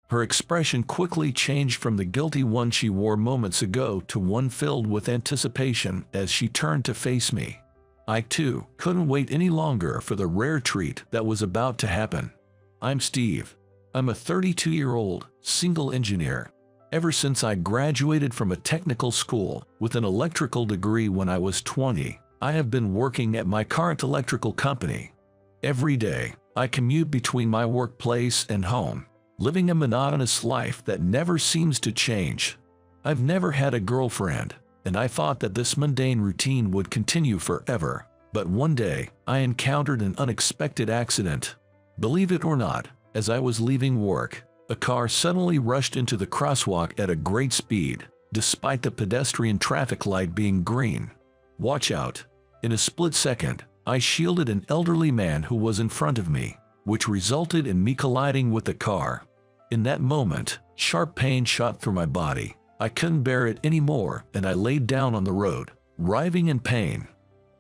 Her expression quickly changed from the guilty one she wore moments ago to one filled with anticipation as she turned to face me. I, too, couldn't wait any longer for the rare treat that was about to happen. I'm Steve. I'm a 32-year-old, single engineer. Ever since I graduated from a technical school with an electrical degree when I was 20, I have been working at my current electrical company. Every day, I commute between my workplace and home, living a monotonous life that never seems to change. I've never had a girlfriend, and I thought that this mundane routine would continue forever. But one day, I encountered an unexpected accident. Believe it or not, as I was leaving work, a car suddenly rushed into the crosswalk at a great speed, despite the pedestrian traffic light being green. Watch out! In a split second, I shielded an elderly man who was in front of me, which resulted in me colliding with the car. In that moment, sharp pain shot through my body. I couldn't bear it anymore, and I laid down on the road, writhing in pain.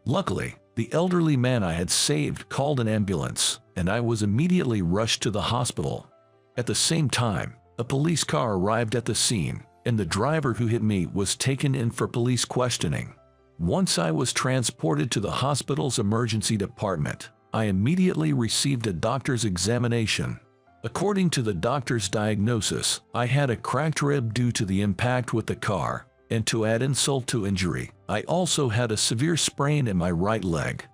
Luckily, the elderly man I had saved called an ambulance, and I was immediately rushed to the hospital. At the same time, a police car arrived at the scene, and the driver who hit me was taken in for police questioning. Once I was transported to the hospital's emergency department, I immediately received a doctor's examination. According to the doctor's diagnosis, I had a cracked rib due to the impact with the car, and to add insult to injury, I also had a severe sprain in my right leg.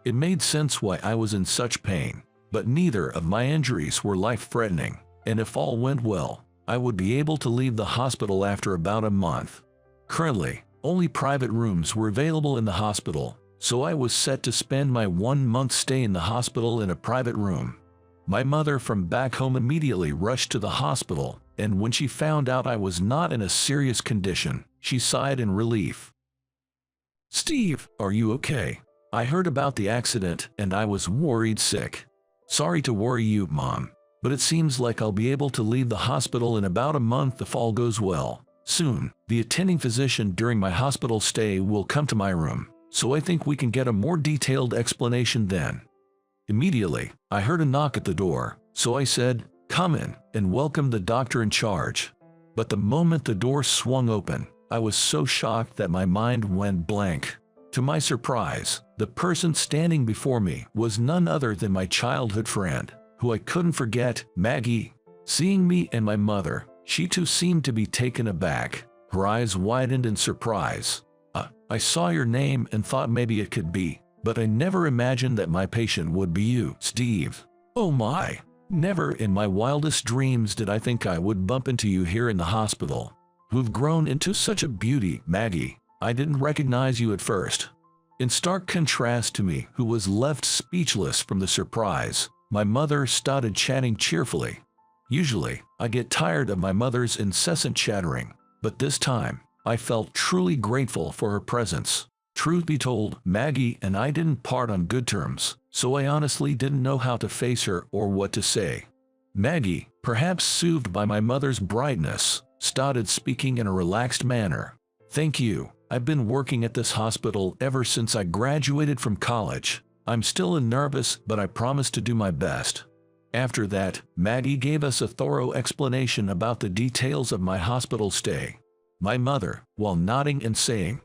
It made sense why I was in such pain, but neither of my injuries were life-threatening, and if all went well, I would be able to leave the hospital after about a month. Currently, only private rooms were available in the hospital, so I was set to spend my 1-month stay in the hospital in a private room. My mother from back home immediately rushed to the hospital, and when she found out I was not in a serious condition, she sighed in relief. "Steve, are you okay? I heard about the accident and I was worried sick. Sorry to worry you, Mom, but it seems like I'll be able to leave the hospital in about a month if all goes well. Soon, the attending physician during my hospital stay will come to my room, so I think we can get a more detailed explanation then." Immediately, I heard a knock at the door, so I said, "Come in," and welcomed the doctor in charge. But the moment the door swung open, I was so shocked that my mind went blank. To my surprise, the person standing before me was none other than my childhood friend, who I couldn't forget, Maggie. Seeing me and my mother, she too seemed to be taken aback. Her eyes widened in surprise. I saw your name and thought maybe it could be, but I never imagined that my patient would be you, Steve. Oh my! Never in my wildest dreams did I think I would bump into you here in the hospital. Who've grown into such a beauty, Maggie. I didn't recognize you at first." In stark contrast to me, who was left speechless from the surprise, my mother started chatting cheerfully. Usually, I get tired of my mother's incessant chattering, but this time, I felt truly grateful for her presence. Truth be told, Maggie and I didn't part on good terms, so I honestly didn't know how to face her or what to say. Maggie, perhaps soothed by my mother's brightness, started speaking in a relaxed manner. "Thank you. I've been working at this hospital ever since I graduated from college. I'm still nervous, but I promise to do my best." After that, Maggie gave us a thorough explanation about the details of my hospital stay. My mother, while nodding and saying,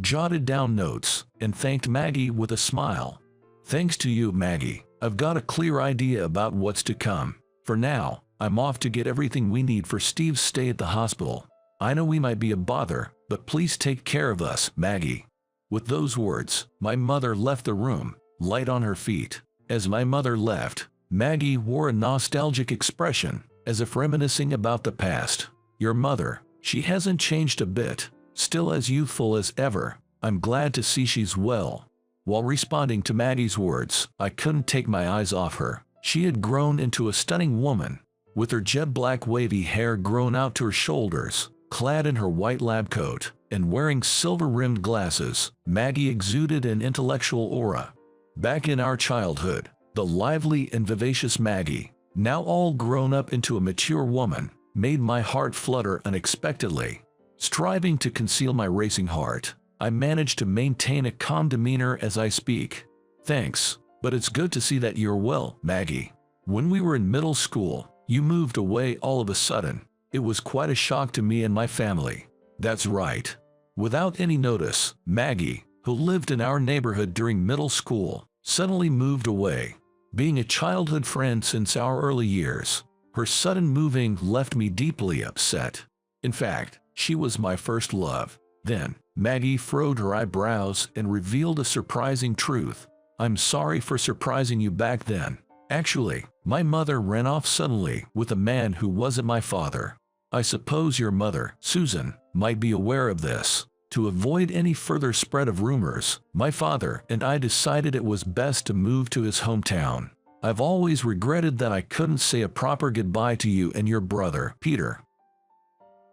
jotted down notes and thanked Maggie with a smile. "Thanks to you, Maggie, I've got a clear idea about what's to come. For now, I'm off to get everything we need for Steve's stay at the hospital. I know we might be a bother, but please take care of us, Maggie." With those words, my mother left the room, light on her feet. As my mother left, Maggie wore a nostalgic expression, as if reminiscing about the past. "Your mother, she hasn't changed a bit. Still as youthful as ever. I'm glad to see she's well." While responding to Maggie's words, I couldn't take my eyes off her. She had grown into a stunning woman, with her jet black wavy hair grown out to her shoulders, clad in her white lab coat, and wearing silver-rimmed glasses. Maggie exuded an intellectual aura. Back in our childhood, the lively and vivacious Maggie, now all grown up into a mature woman, made my heart flutter unexpectedly. Striving to conceal my racing heart, I managed to maintain a calm demeanor as I speak. "Thanks, but it's good to see that you're well, Maggie. When we were in middle school, You moved away all of a sudden. It was quite a shock to me and my family. That's right. Without any notice, Maggie, who lived in our neighborhood during middle school, suddenly moved away. Being a childhood friend since our early years, her sudden moving left me deeply upset. In fact, she was my first love. Then, Maggie furrowed her eyebrows and revealed a surprising truth. I'm sorry for surprising you back then. Actually, my mother ran off suddenly with a man who wasn't my father. I suppose your mother, Susan, might be aware of this. To avoid any further spread of rumors, my father and I decided it was best to move to his hometown. I've always regretted that I couldn't say a proper goodbye to you and your brother, Peter.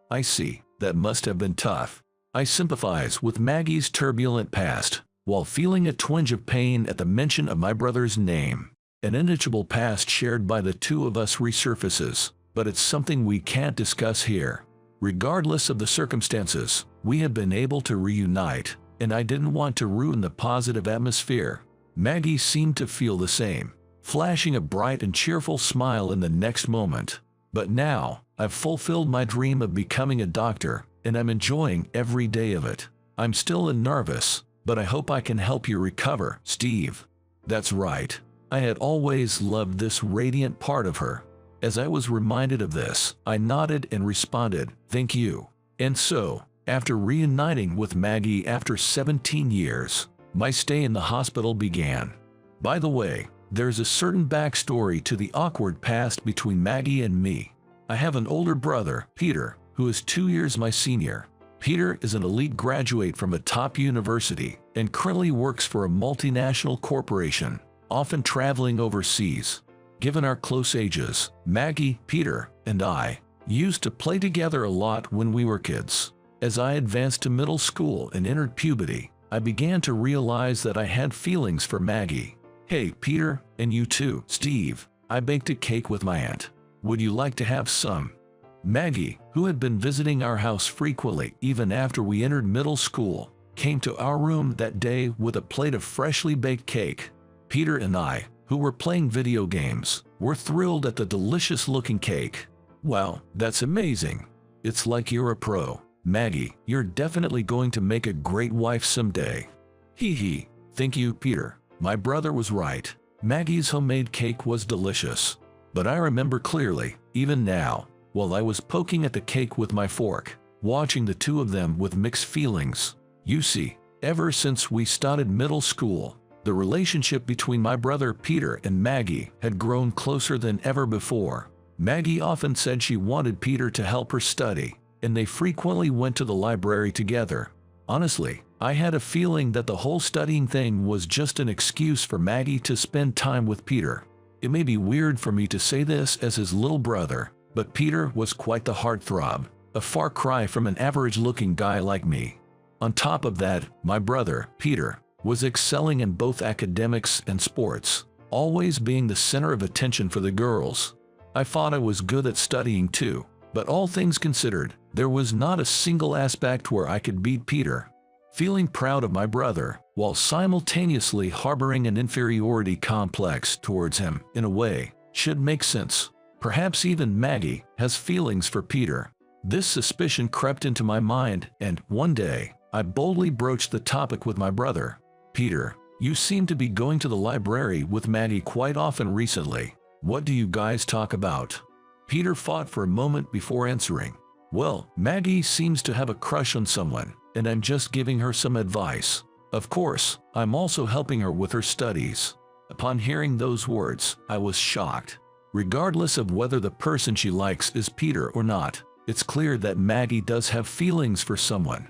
I see, that must have been tough. I sympathize with Maggie's turbulent past, while feeling a twinge of pain at the mention of my brother's name. An inevitable past shared by the two of us resurfaces, but it's something we can't discuss here. Regardless of the circumstances, we have been able to reunite, and I didn't want to ruin the positive atmosphere. Maggie seemed to feel the same, flashing a bright and cheerful smile in the next moment. But now, I've fulfilled my dream of becoming a doctor, and I'm enjoying every day of it. I'm still nervous, but I hope I can help you recover, Steve. That's right. I had always loved this radiant part of her. As I was reminded of this, I nodded and responded, "Thank you." And so, after reuniting with Maggie after 17 years, my stay in the hospital began. By the way, there's a certain backstory to the awkward past between Maggie and me. I have an older brother, Peter, who is 2 years my senior. Peter is an elite graduate from a top university and currently works for a multinational corporation, often traveling overseas. Given our close ages, Maggie, Peter, and I used to play together a lot when we were kids. As I advanced to middle school and entered puberty, I began to realize that I had feelings for Maggie. Hey, Peter, and you too, Steve, I baked a cake with my aunt. Would you like to have some? Maggie, who had been visiting our house frequently even after we entered middle school, came to our room that day with a plate of freshly baked cake. Peter and I, who were playing video games, were thrilled at the delicious-looking cake. Wow, that's amazing. It's like you're a pro. Maggie, you're definitely going to make a great wife someday. Hee hee. Thank you, Peter. My brother was right. Maggie's homemade cake was delicious. But I remember clearly, even now, while I was poking at the cake with my fork, watching the two of them with mixed feelings. You see, ever since we started middle school, the relationship between my brother Peter and Maggie had grown closer than ever before. Maggie often said she wanted Peter to help her study, and they frequently went to the library together. Honestly, I had a feeling that the whole studying thing was just an excuse for Maggie to spend time with Peter. It may be weird for me to say this as his little brother, but Peter was quite the heartthrob, a far cry from an average-looking guy like me. On top of that, my brother, Peter, was excelling in both academics and sports, always being the center of attention for the girls. I thought I was good at studying too, but all things considered, there was not a single aspect where I could beat Peter. Feeling proud of my brother, while simultaneously harboring an inferiority complex towards him, in a way, should make sense. Perhaps even Maggie has feelings for Peter. This suspicion crept into my mind, and one day, I boldly broached the topic with my brother. Peter, you seem to be going to the library with Maggie quite often recently. What do you guys talk about? Peter thought for a moment before answering. Well, Maggie seems to have a crush on someone, and I'm just giving her some advice. Of course, I'm also helping her with her studies. Upon hearing those words, I was shocked. Regardless of whether the person she likes is Peter or not, it's clear that Maggie does have feelings for someone.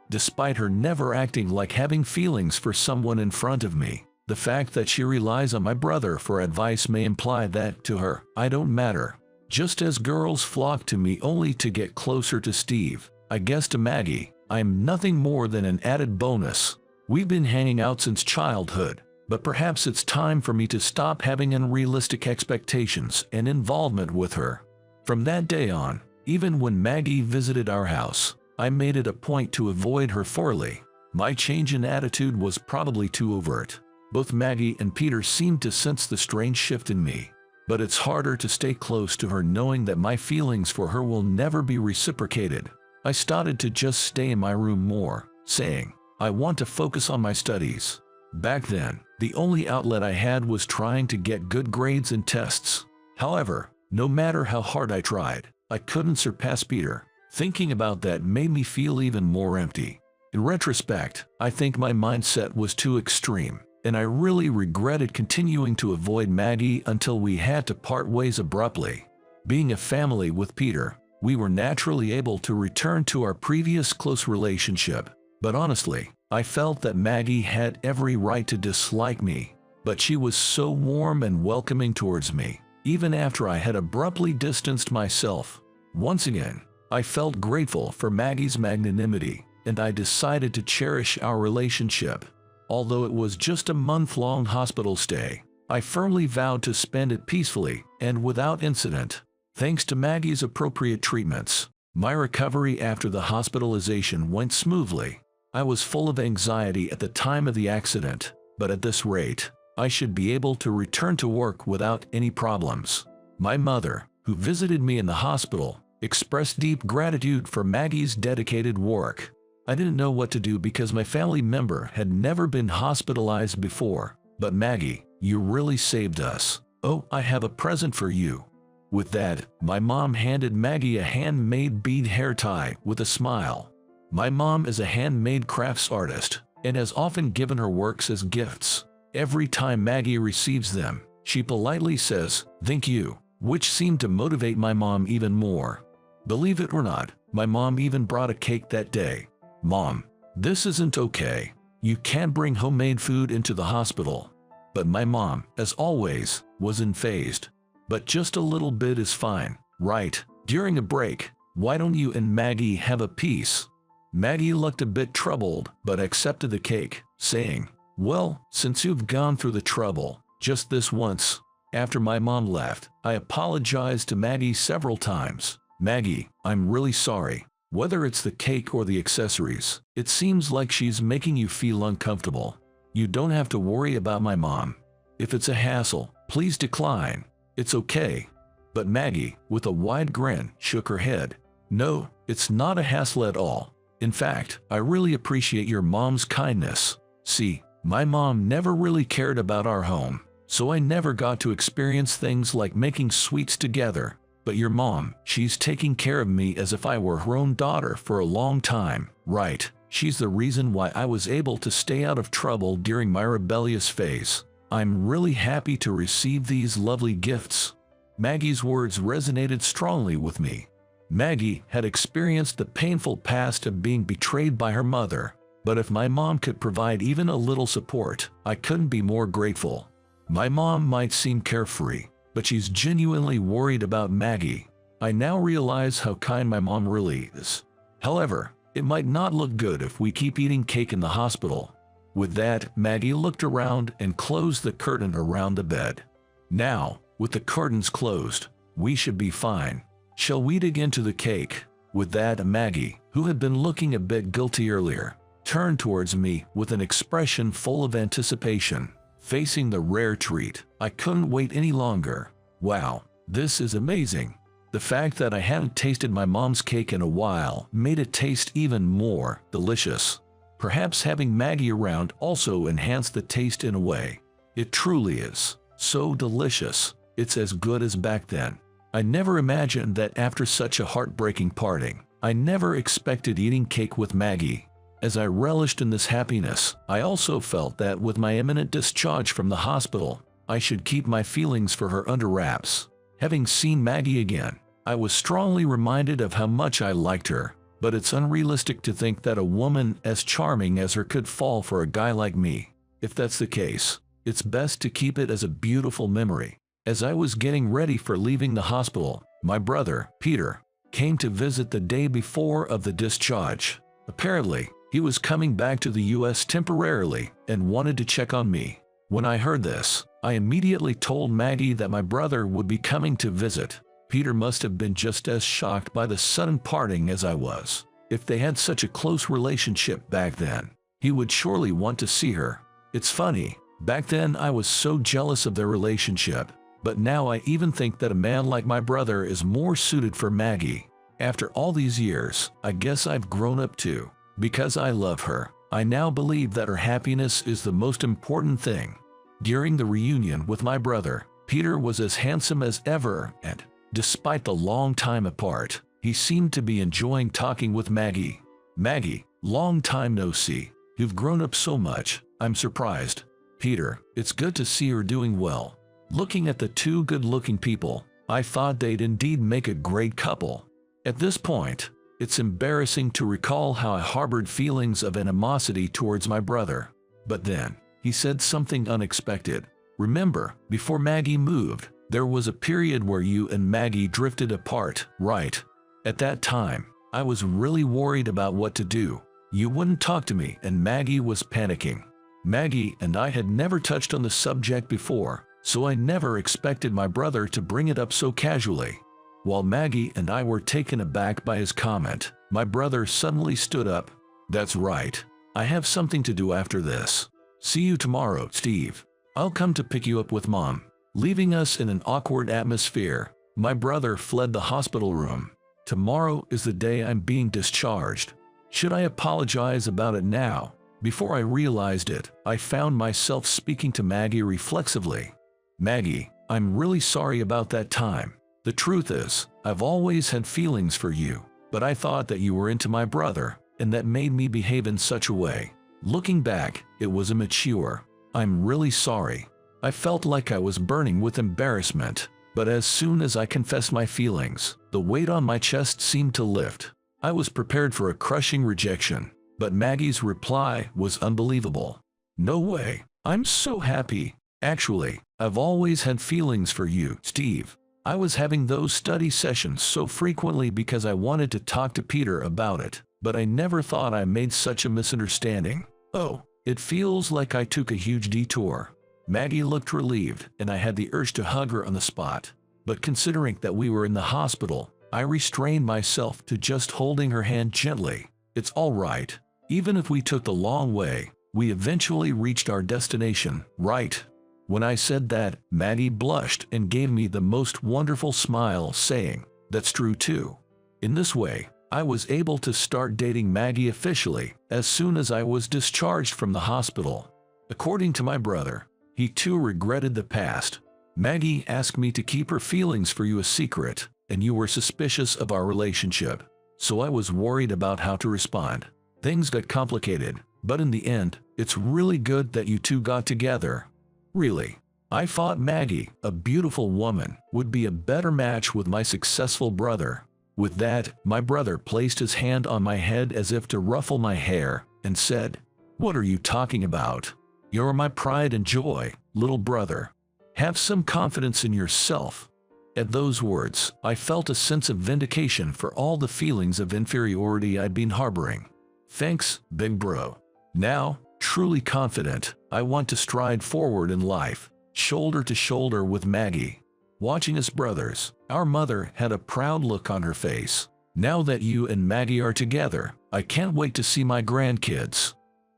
Despite her never acting like having feelings for someone in front of me, the fact that she relies on my brother for advice may imply that, to her, I don't matter. Just as girls flock to me only to get closer to Steve, I guess to Maggie, I'm nothing more than an added bonus. We've been hanging out since childhood, but perhaps it's time for me to stop having unrealistic expectations and involvement with her. From that day on, even when Maggie visited our house, I made it a point to avoid her thoroughly. My change in attitude was probably too overt. Both Maggie and Peter seemed to sense the strange shift in me. but it's harder to stay close to her knowing that my feelings for her will never be reciprocated. I started to just stay in my room more, saying, I want to focus on my studies. Back then, the only outlet I had was trying to get good grades in tests. However, no matter how hard I tried, I couldn't surpass Peter. Thinking about that made me feel even more empty. In retrospect, I think my mindset was too extreme, and I really regretted continuing to avoid Maggie until we had to part ways abruptly. Being a family with Peter, we were naturally able to return to our previous close relationship. But honestly, I felt that Maggie had every right to dislike me. But she was so warm and welcoming towards me, even after I had abruptly distanced myself. Once again, I felt grateful for Maggie's magnanimity, and I decided to cherish our relationship. Although it was just a month-long hospital stay, I firmly vowed to spend it peacefully and without incident. Thanks to Maggie's appropriate treatments, my recovery after the hospitalization went smoothly. I was full of anxiety at the time of the accident, but at this rate, I should be able to return to work without any problems. My mother, who visited me in the hospital, expressed deep gratitude for Maggie's dedicated work. I didn't know what to do because my family member had never been hospitalized before. But Maggie, you really saved us. Oh, I have a present for you. With that, my mom handed Maggie a handmade bead hair tie with a smile. My mom is a handmade crafts artist and has often given her works as gifts. Every time Maggie receives them, she politely says, "Thank you," which seemed to motivate my mom even more. Believe it or not, my mom even brought a cake that day. Mom, this isn't okay. You can't bring homemade food into the hospital. But my mom, as always, was unfazed. But just a little bit is fine, right? During a break, why don't you and Maggie have a piece? Maggie looked a bit troubled, but accepted the cake, saying, "Well, since you've gone through the trouble, just this once." After my mom left, I apologized to Maggie several times. "Maggie, I'm really sorry. Whether it's the cake or the accessories, it seems like she's making you feel uncomfortable. You don't have to worry about my mom. If it's a hassle, please decline. It's okay." But Maggie, with a wide grin, shook her head. "No, it's not a hassle at all. In fact, I really appreciate your mom's kindness. See, my mom never really cared about our home, so I never got to experience things like making sweets together. But your mom, she's taking care of me as if I were her own daughter for a long time, right? She's the reason why I was able to stay out of trouble during my rebellious phase. I'm really happy to receive these lovely gifts." Maggie's words resonated strongly with me. Maggie had experienced the painful past of being betrayed by her mother, but if my mom could provide even a little support, I couldn't be more grateful. My mom might seem carefree, but she's genuinely worried about Maggie. I now realize how kind my mom really is. However, it might not look good if we keep eating cake in the hospital. With that, Maggie looked around and closed the curtain around the bed. Now, with the curtains closed, we should be fine. Shall we dig into the cake? With that, Maggie, who had been looking a bit guilty earlier, turned towards me with an expression full of anticipation. Facing the rare treat, I couldn't wait any longer. Wow, this is amazing. The fact that I hadn't tasted my mom's cake in a while made it taste even more delicious. Perhaps having Maggie around also enhanced the taste in a way. It truly is so delicious. It's as good as back then. I never imagined that after such a heartbreaking parting, I never expected eating cake with Maggie. As I relished in this happiness, I also felt that with my imminent discharge from the hospital, I should keep my feelings for her under wraps. Having seen Maggie again, I was strongly reminded of how much I liked her, but it's unrealistic to think that a woman as charming as her could fall for a guy like me. If that's the case, it's best to keep it as a beautiful memory. As I was getting ready for leaving the hospital, my brother, Peter, came to visit the day before of the discharge. Apparently, he was coming back to the US temporarily and wanted to check on me. When I heard this, I immediately told Maggie that my brother would be coming to visit. Peter must have been just as shocked by the sudden parting as I was. If they had such a close relationship back then, he would surely want to see her. It's funny, back then I was so jealous of their relationship. But now I even think that a man like my brother is more suited for Maggie. After all these years, I guess I've grown up too. Because I love her, I now believe that her happiness is the most important thing. During the reunion with my brother, Peter was as handsome as ever, and, despite the long time apart, he seemed to be enjoying talking with Maggie. Maggie, long time no see. You've grown up so much, I'm surprised. Peter, it's good to see her doing well. Looking at the two good-looking people, I thought they'd indeed make a great couple. At this point, it's embarrassing to recall how I harbored feelings of animosity towards my brother. But then, he said something unexpected. Remember, before Maggie moved, there was a period where you and Maggie drifted apart, right? At that time, I was really worried about what to do. You wouldn't talk to me and Maggie was panicking. Maggie and I had never touched on the subject before, so I never expected my brother to bring it up so casually. While Maggie and I were taken aback by his comment, my brother suddenly stood up. That's right. I have something to do after this. See you tomorrow, Steve. I'll come to pick you up with Mom. Leaving us in an awkward atmosphere, my brother fled the hospital room. Tomorrow is the day I'm being discharged. Should I apologize about it now? Before I realized it, I found myself speaking to Maggie reflexively. Maggie, I'm really sorry about that time. The truth is, I've always had feelings for you, but I thought that you were into my brother, and that made me behave in such a way. Looking back, it was immature. I'm really sorry. I felt like I was burning with embarrassment, but as soon as I confessed my feelings, the weight on my chest seemed to lift. I was prepared for a crushing rejection, but Maggie's reply was unbelievable. No way. I'm so happy. Actually, I've always had feelings for you, Steve. I was having those study sessions so frequently because I wanted to talk to Peter about it, but I never thought I made such a misunderstanding. Oh, it feels like I took a huge detour. Maggie looked relieved, and I had the urge to hug her on the spot. But considering that we were in the hospital, I restrained myself to just holding her hand gently. It's all right. Even if we took the long way, we eventually reached our destination, right? When I said that, Maggie blushed and gave me the most wonderful smile, saying, "That's true too." In this way, I was able to start dating Maggie officially as soon as I was discharged from the hospital. According to my brother, he too regretted the past. Maggie asked me to keep her feelings for you a secret, and you were suspicious of our relationship. So I was worried about how to respond. Things got complicated, but in the end, it's really good that you two got together. Really. I thought Maggie, a beautiful woman, would be a better match with my successful brother. With that, my brother placed his hand on my head as if to ruffle my hair, and said, "What are you talking about? You're my pride and joy, little brother. Have some confidence in yourself." At those words, I felt a sense of vindication for all the feelings of inferiority I'd been harboring. Thanks, big bro. Now, truly confident, I want to stride forward in life, shoulder to shoulder with Maggie. Watching us brothers, our mother had a proud look on her face. Now that you and Maggie are together, I can't wait to see my grandkids.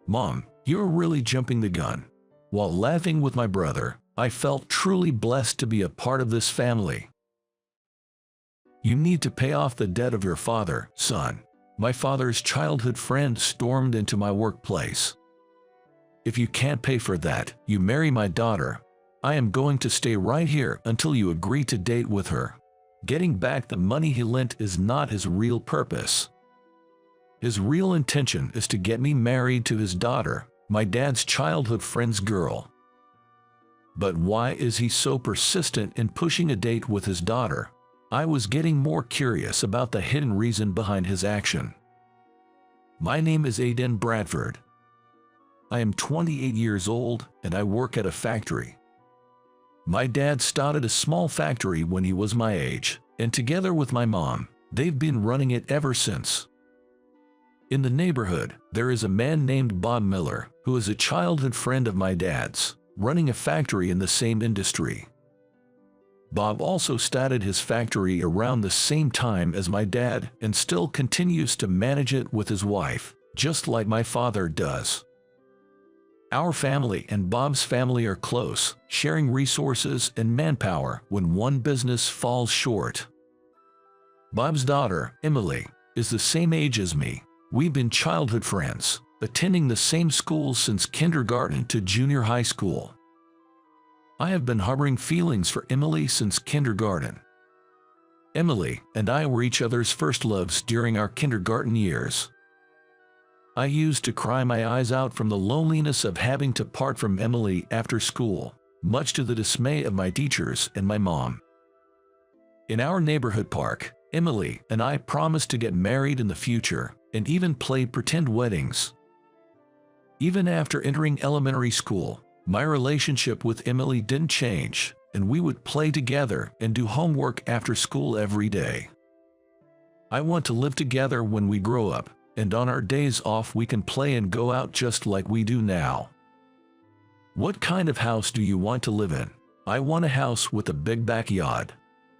Mom, you're really jumping the gun. While laughing with my brother, I felt truly blessed to be a part of this family. You need to pay off the debt of your father, son. My father's childhood friend stormed into my workplace. If you can't pay for that, you marry my daughter. I am going to stay right here until you agree to date with her. Getting back the money he lent is not his real purpose. His real intention is to get me married to his daughter, my dad's childhood friend's girl. But why is he so persistent in pushing a date with his daughter? I was getting more curious about the hidden reason behind his action. My name is Aiden Bradford. I am 28 years old and I work at a factory. My dad started a small factory when he was my age, and together with my mom, they've been running it ever since. In the neighborhood, there is a man named Bob Miller, who is a childhood friend of my dad's, running a factory in the same industry. Bob also started his factory around the same time as my dad and still continues to manage it with his wife, just like my father does. Our family and Bob's family are close, sharing resources and manpower when one business falls short. Bob's daughter, Emily, is the same age as me. We've been childhood friends, attending the same school since kindergarten to junior high school. I have been harboring feelings for Emily since kindergarten. Emily and I were each other's first loves during our kindergarten years. I used to cry my eyes out from the loneliness of having to part from Emily after school, much to the dismay of my teachers and my mom. In our neighborhood park, Emily and I promised to get married in the future and even played pretend weddings. Even after entering elementary school, my relationship with Emily didn't change, and we would play together and do homework after school every day. I want to live together when we grow up, and on our days off we can play and go out just like we do now. What kind of house do you want to live in? I want a house with a big backyard.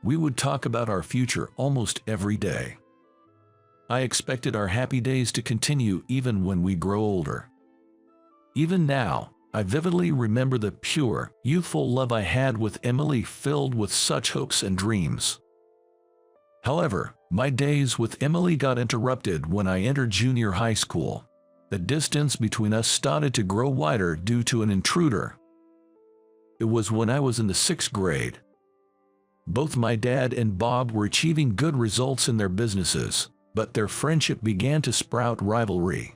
We would talk about our future almost every day. I expected our happy days to continue even when we grow older. Even now, I vividly remember the pure, youthful love I had with Emily, filled with such hopes and dreams. However, my days with Emily got interrupted when I entered junior high school. The distance between us started to grow wider due to an intruder. It was when I was in the 6th grade. Both my dad and Bob were achieving good results in their businesses, but their friendship began to sprout rivalry.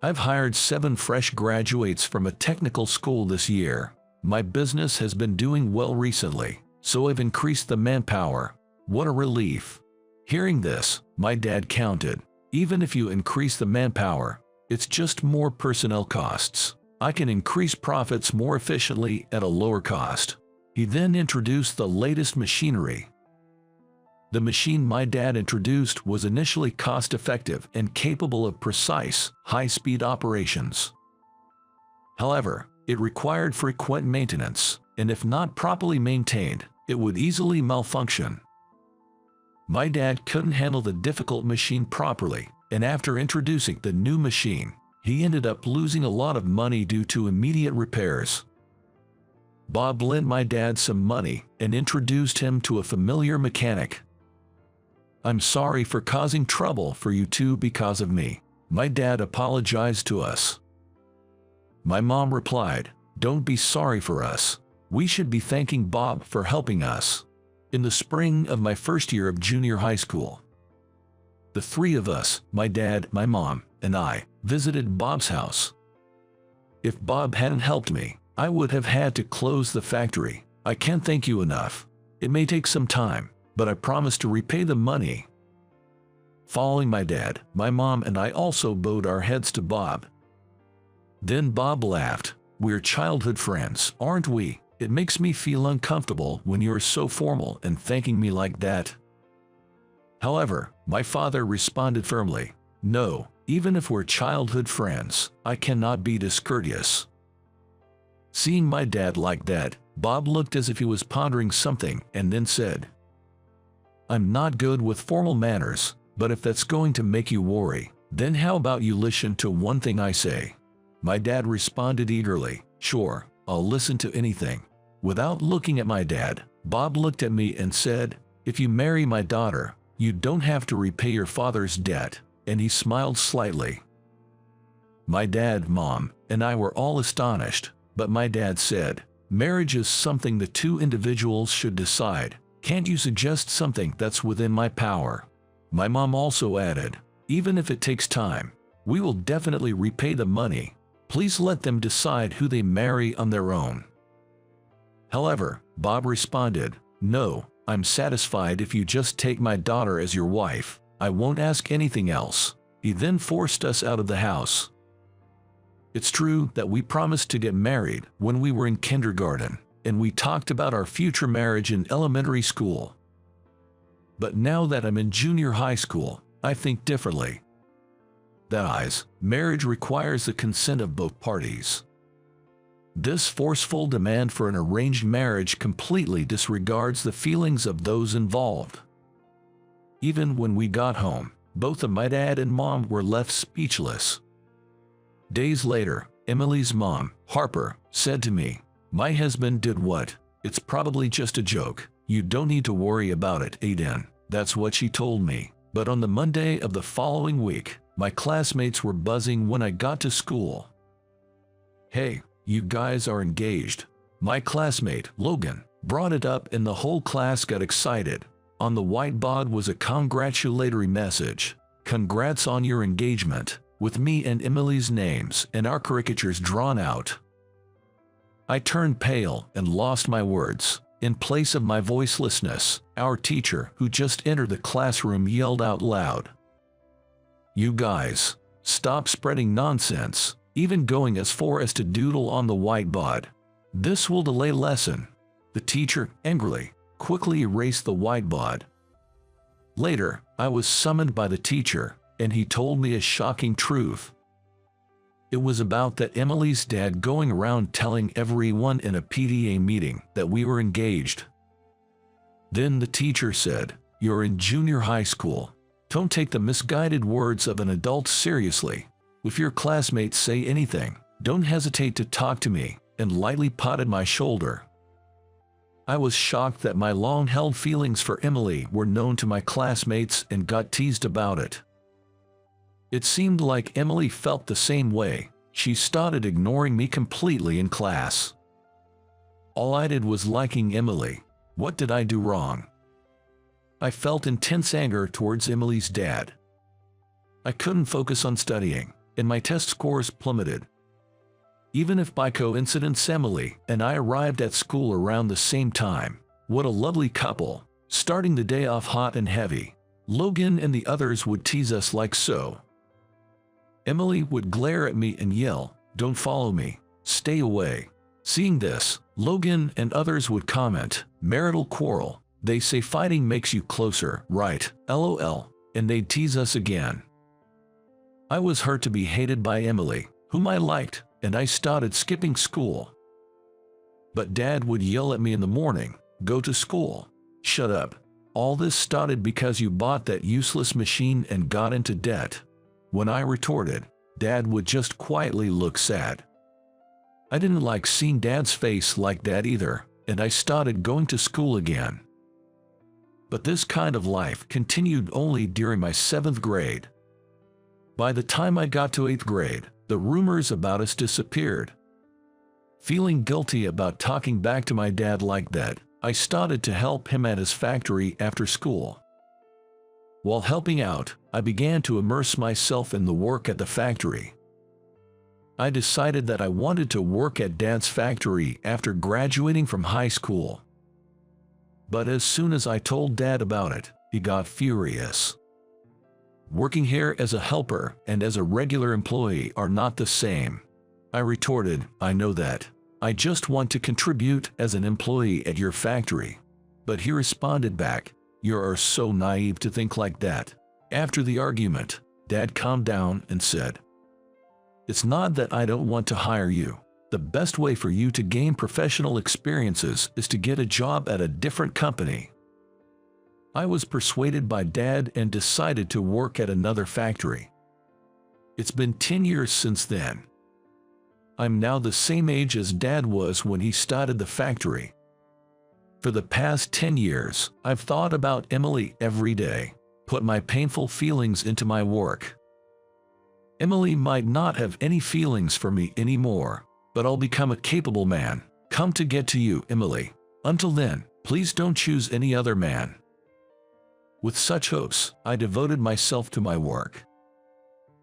I've hired 7 fresh graduates from a technical school this year. My business has been doing well recently, so I've increased the manpower. What a relief. Hearing this, my dad counted. Even if you increase the manpower, it's just more personnel costs. I can increase profits more efficiently at a lower cost. He then introduced the latest machinery. The machine my dad introduced was initially cost-effective and capable of precise, high-speed operations. However, it required frequent maintenance, and if not properly maintained, it would easily malfunction. My dad couldn't handle the difficult machine properly, and after introducing the new machine, he ended up losing a lot of money due to immediate repairs. Bob lent my dad some money and introduced him to a familiar mechanic. "I'm sorry for causing trouble for you two because of me," my dad apologized to us. My mom replied, "Don't be sorry for us. We should be thanking Bob for helping us." In the spring of my first year of junior high school, the 3 of us, my dad, my mom, and I, visited Bob's house. If Bob hadn't helped me, I would have had to close the factory. I can't thank you enough. It may take some time, but I promise to repay the money. Following my dad, my mom and I also bowed our heads to Bob. Then Bob laughed. "We're childhood friends, aren't we? It makes me feel uncomfortable when you're so formal and thanking me like that." However, my father responded firmly, "No, even if we're childhood friends, I cannot be discourteous." Seeing my dad like that, Bob looked as if he was pondering something and then said, "I'm not good with formal manners, but if that's going to make you worry, then how about you listen to one thing I say?" My dad responded eagerly, "Sure, I'll listen to anything." Without looking at my dad, Bob looked at me and said, "If you marry my daughter, you don't have to repay your father's debt," and he smiled slightly. My dad, mom, and I were all astonished, but my dad said, "Marriage is something the 2 individuals should decide. Can't you suggest something that's within my power?" My mom also added, "Even if it takes time, we will definitely repay the money. Please let them decide who they marry on their own." However, Bob responded, "No, I'm satisfied if you just take my daughter as your wife. I won't ask anything else." He then forced us out of the house. It's true that we promised to get married when we were in kindergarten, and we talked about our future marriage in elementary school. But now that I'm in junior high school, I think differently. Marriage requires the consent of both parties. This forceful demand for an arranged marriage completely disregards the feelings of those involved. Even when we got home, both of my dad and mom were left speechless. Days later, Emily's mom, Harper, said to me, "My husband did what? It's probably just a joke. You don't need to worry about it, Aiden." That's what she told me. But on the Monday of the following week, my classmates were buzzing when I got to school. "Hey, you guys are engaged." My classmate, Logan, brought it up and the whole class got excited. On the whiteboard was a congratulatory message. "Congrats on your engagement," with me and Emily's names and our caricatures drawn out. I turned pale and lost my words. In place of my voicelessness, our teacher, who just entered the classroom, yelled out loud, "You guys, stop spreading nonsense," even going as far as to doodle on the whiteboard. "This will delay lesson." The teacher, angrily, quickly erased the whiteboard. Later, I was summoned by the teacher, and he told me a shocking truth. It was about that Emily's dad going around telling everyone in a PTA meeting that we were engaged. Then the teacher said, "You're in junior high school. Don't take the misguided words of an adult seriously. If your classmates say anything, don't hesitate to talk to me," and lightly patted my shoulder. I was shocked that my long-held feelings for Emily were known to my classmates and got teased about it. It seemed like Emily felt the same way. She started ignoring me completely in class. All I did was liking Emily. What did I do wrong? I felt intense anger towards Emily's dad. I couldn't focus on studying, and my test scores plummeted. Even if by coincidence Emily and I arrived at school around the same time. What a lovely couple, starting the day off hot and heavy. Logan and the others would tease us like so. Emily would glare at me and yell, "Don't follow me, stay away." Seeing this, Logan and others would comment, "Marital quarrel. They say fighting makes you closer, right? LOL," and they'd tease us again. I was hurt to be hated by Emily, whom I liked, and I started skipping school. But Dad would yell at me in the morning, "Go to school. Shut up. All this started because you bought that useless machine and got into debt." When I retorted, Dad would just quietly look sad. I didn't like seeing Dad's face like that either, and I started going to school again. But this kind of life continued only during my 7th grade. By the time I got to 8th grade, the rumors about us disappeared. Feeling guilty about talking back to my dad like that, I started to help him at his factory after school. While helping out, I began to immerse myself in the work at the factory. I decided that I wanted to work at Dad's factory after graduating from high school. But as soon as I told Dad about it, he got furious. "Working here as a helper and as a regular employee are not the same." I retorted, "I know that. I just want to contribute as an employee at your factory." But he responded back, "You are so naive to think like that." After the argument, Dad calmed down and said, "It's not that I don't want to hire you. The best way for you to gain professional experiences is to get a job at a different company." I was persuaded by Dad and decided to work at another factory. It's been 10 years since then. I'm now the same age as Dad was when he started the factory. For the past 10 years, I've thought about Emily every day, put my painful feelings into my work. Emily might not have any feelings for me anymore, but I'll become a capable man. Come to get to you, Emily. Until then, please don't choose any other man. With such hopes, I devoted myself to my work.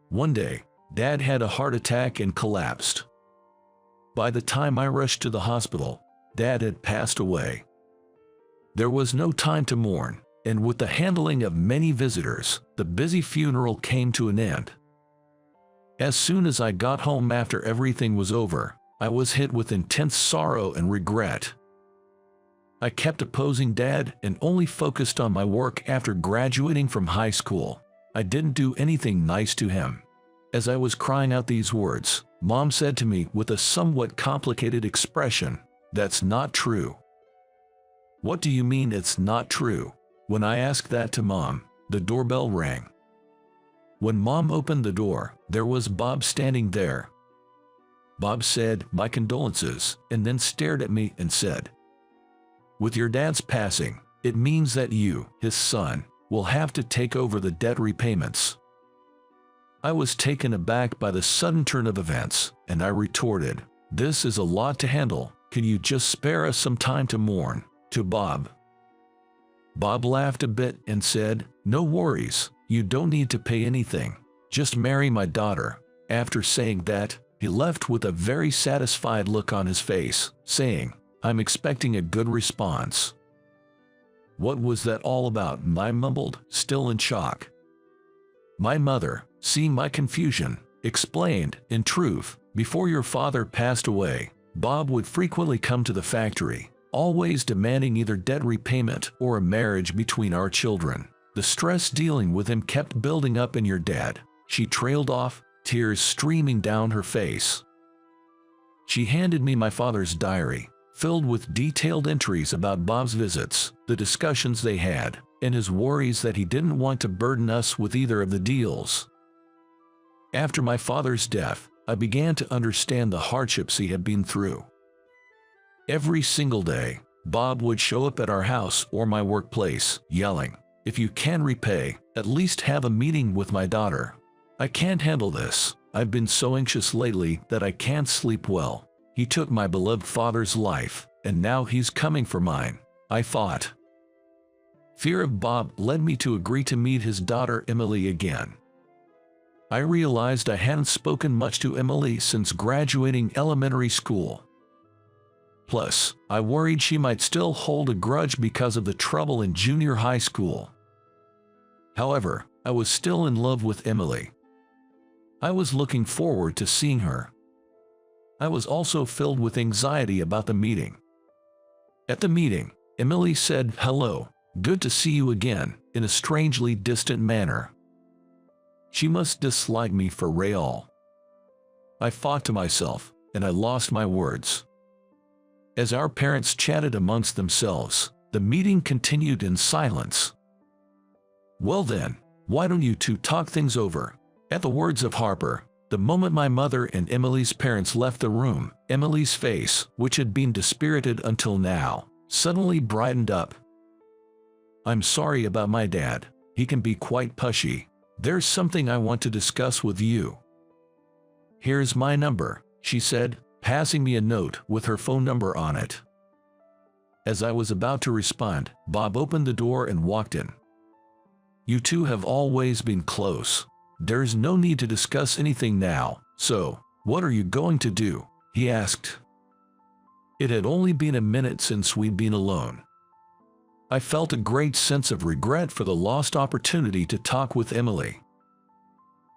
One day, Dad had a heart attack and collapsed. By the time I rushed to the hospital, Dad had passed away. There was no time to mourn, and with the handling of many visitors, the busy funeral came to an end. As soon as I got home after everything was over, I was hit with intense sorrow and regret. I kept opposing Dad and only focused on my work after graduating from high school. I didn't do anything nice to him. As I was crying out these words, Mom said to me with a somewhat complicated expression, "That's not true." "What do you mean it's not true?" When I asked that to Mom, the doorbell rang. When Mom opened the door, there was Bob standing there. Bob said, "My condolences," and then stared at me and said, "With your dad's passing, it means that you, his son, will have to take over the debt repayments." I was taken aback by the sudden turn of events, and I retorted, "This is a lot to handle. Can you just spare us some time to mourn?" to Bob. Bob laughed a bit and said, "No worries, you don't need to pay anything. Just marry my daughter." After saying that, he left with a very satisfied look on his face, saying, "I'm expecting a good response." "What was that all about?" I mumbled, still in shock. My mother, seeing my confusion, explained, "In truth, before your father passed away, Bob would frequently come to the factory, always demanding either debt repayment or a marriage between our children. The stress dealing with him kept building up in your dad." She trailed off, tears streaming down her face. She handed me my father's diary, filled with detailed entries about Bob's visits, the discussions they had, and his worries that he didn't want to burden us with either of the deals. After my father's death, I began to understand the hardships he had been through. Every single day, Bob would show up at our house or my workplace, yelling, "If you can repay, at least have a meeting with my daughter. I can't handle this. I've been so anxious lately that I can't sleep well. He took my beloved father's life, and now he's coming for mine," I thought. Fear of Bob led me to agree to meet his daughter Emily again. I realized I hadn't spoken much to Emily since graduating elementary school. Plus, I worried she might still hold a grudge because of the trouble in junior high school. However, I was still in love with Emily. I was looking forward to seeing her. I was also filled with anxiety about the meeting. At the meeting, Emily said, "Hello, good to see you again," in a strangely distant manner. She must dislike me for real. I thought to myself, and I lost my words. As our parents chatted amongst themselves, the meeting continued in silence. "Well then, why don't you two talk things over?" At the words of Harper, the moment my mother and Emily's parents left the room, Emily's face, which had been dispirited until now, suddenly brightened up. "I'm sorry about my dad. He can be quite pushy. There's something I want to discuss with you." "Here's my number," she said, passing me a note with her phone number on it. As I was about to respond, Bob opened the door and walked in. "You two have always been close. There's no need to discuss anything now, so, what are you going to do?" he asked. It had only been a minute since we'd been alone. I felt a great sense of regret for the lost opportunity to talk with Emily.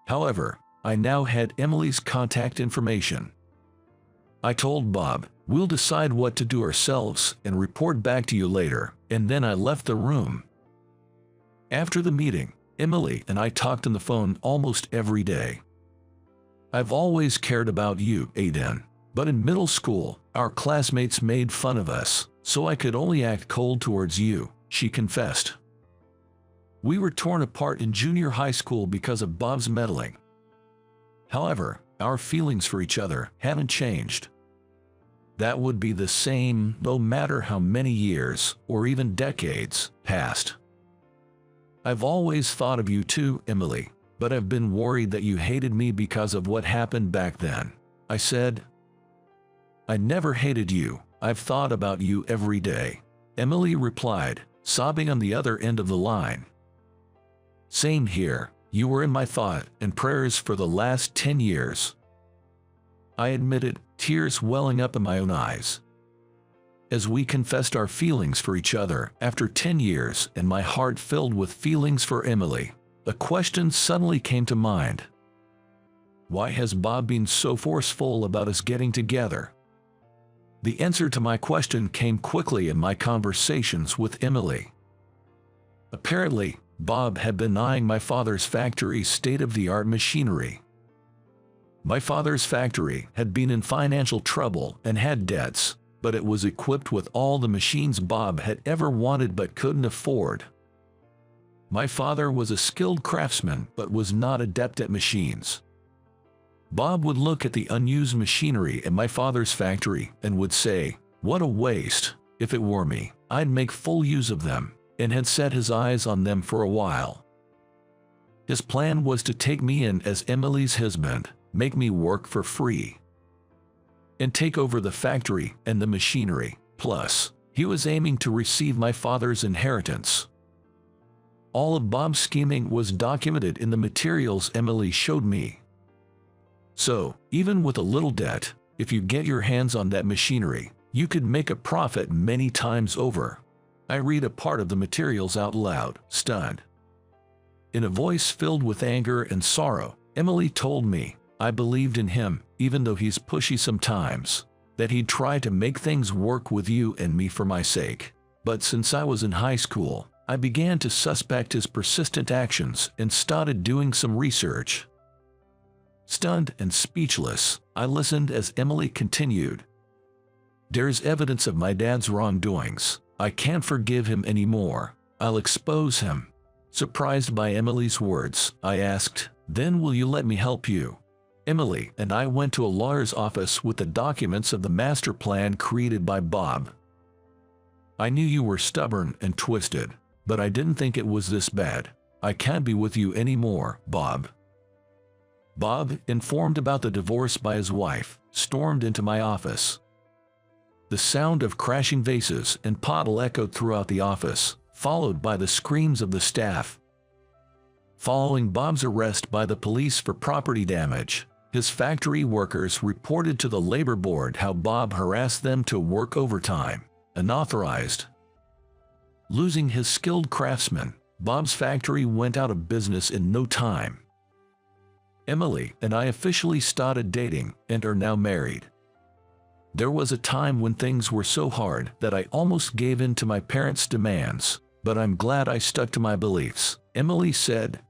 However, I now had Emily's contact information. I told Bob, "We'll decide what to do ourselves and report back to you later," and then I left the room. After the meeting, Emily and I talked on the phone almost every day. "I've always cared about you, Aiden, but in middle school, our classmates made fun of us, so I could only act cold towards you," she confessed. "We were torn apart in junior high school because of Bob's meddling. However, our feelings for each other hadn't changed. That would be the same no matter how many years, or even decades, passed. I've always thought of you too, Emily, but I've been worried that you hated me because of what happened back then," I said. "I never hated you. I've thought about you every day," Emily replied, sobbing on the other end of the line. "Same here. You were in my thought and prayers for the last 10 years. I admitted, tears welling up in my own eyes. As we confessed our feelings for each other after 10 years and my heart filled with feelings for Emily, a question suddenly came to mind. Why has Bob been so forceful about us getting together? The answer to my question came quickly in my conversations with Emily. Apparently, Bob had been eyeing my father's factory's state-of-the-art machinery. My father's factory had been in financial trouble and had debts, but it was equipped with all the machines Bob had ever wanted but couldn't afford. My father was a skilled craftsman but was not adept at machines. Bob would look at the unused machinery at my father's factory and would say, "What a waste. If it were me, I'd make full use of them," and had set his eyes on them for a while. His plan was to take me in as Emily's husband, make me work for free, and take over the factory and the machinery. Plus, he was aiming to receive my father's inheritance. All of Bob's scheming was documented in the materials Emily showed me. So, even with a little debt, if you get your hands on that machinery, you could make a profit many times over. I read a part of the materials out loud, stunned. In a voice filled with anger and sorrow, Emily told me, "I believed in him, even though he's pushy sometimes, that he'd try to make things work with you and me for my sake. But since I was in high school, I began to suspect his persistent actions and started doing some research." Stunned and speechless, I listened as Emily continued. "There's evidence of my dad's wrongdoings. I can't forgive him anymore. I'll expose him." Surprised by Emily's words, I asked, "Then will you let me help you?" Emily and I went to a lawyer's office with the documents of the master plan created by Bob. "I knew you were stubborn and twisted, but I didn't think it was this bad. I can't be with you anymore, Bob." Bob, informed about the divorce by his wife, stormed into my office. The sound of crashing vases and pottle echoed throughout the office, followed by the screams of the staff. Following Bob's arrest by the police for property damage, his factory workers reported to the labor board how Bob harassed them to work overtime, unauthorized. Losing his skilled craftsmen, Bob's factory went out of business in no time. Emily and I officially started dating and are now married. There was a time when things were so hard that I almost gave in to my parents' demands, but I'm glad I stuck to my beliefs," Emily said.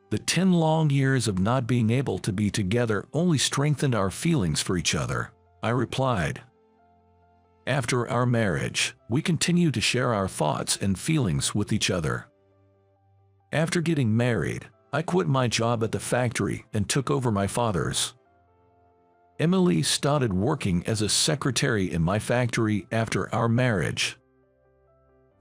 "The 10 long years of not being able to be together only strengthened our feelings for each other," I replied. "After our marriage, we continue to share our thoughts and feelings with each other. After getting married, I quit my job at the factory and took over my father's. Emily started working as a secretary in my factory after our marriage.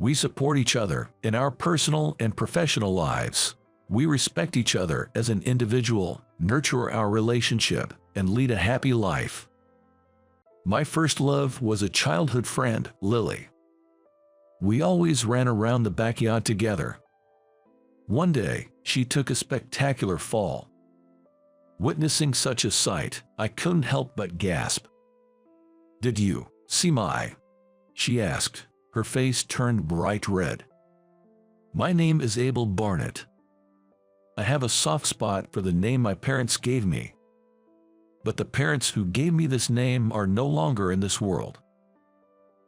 We support each other in our personal and professional lives. We respect each other as an individual, nurture our relationship, and lead a happy life. My first love was a childhood friend, Lily. We always ran around the backyard together. One day, she took a spectacular fall. Witnessing such a sight, I couldn't help but gasp. 'Did you see my?' she asked, her face turned bright red. 'My name is Abel Barnett. I have a soft spot for the name my parents gave me. But the parents who gave me this name are no longer in this world.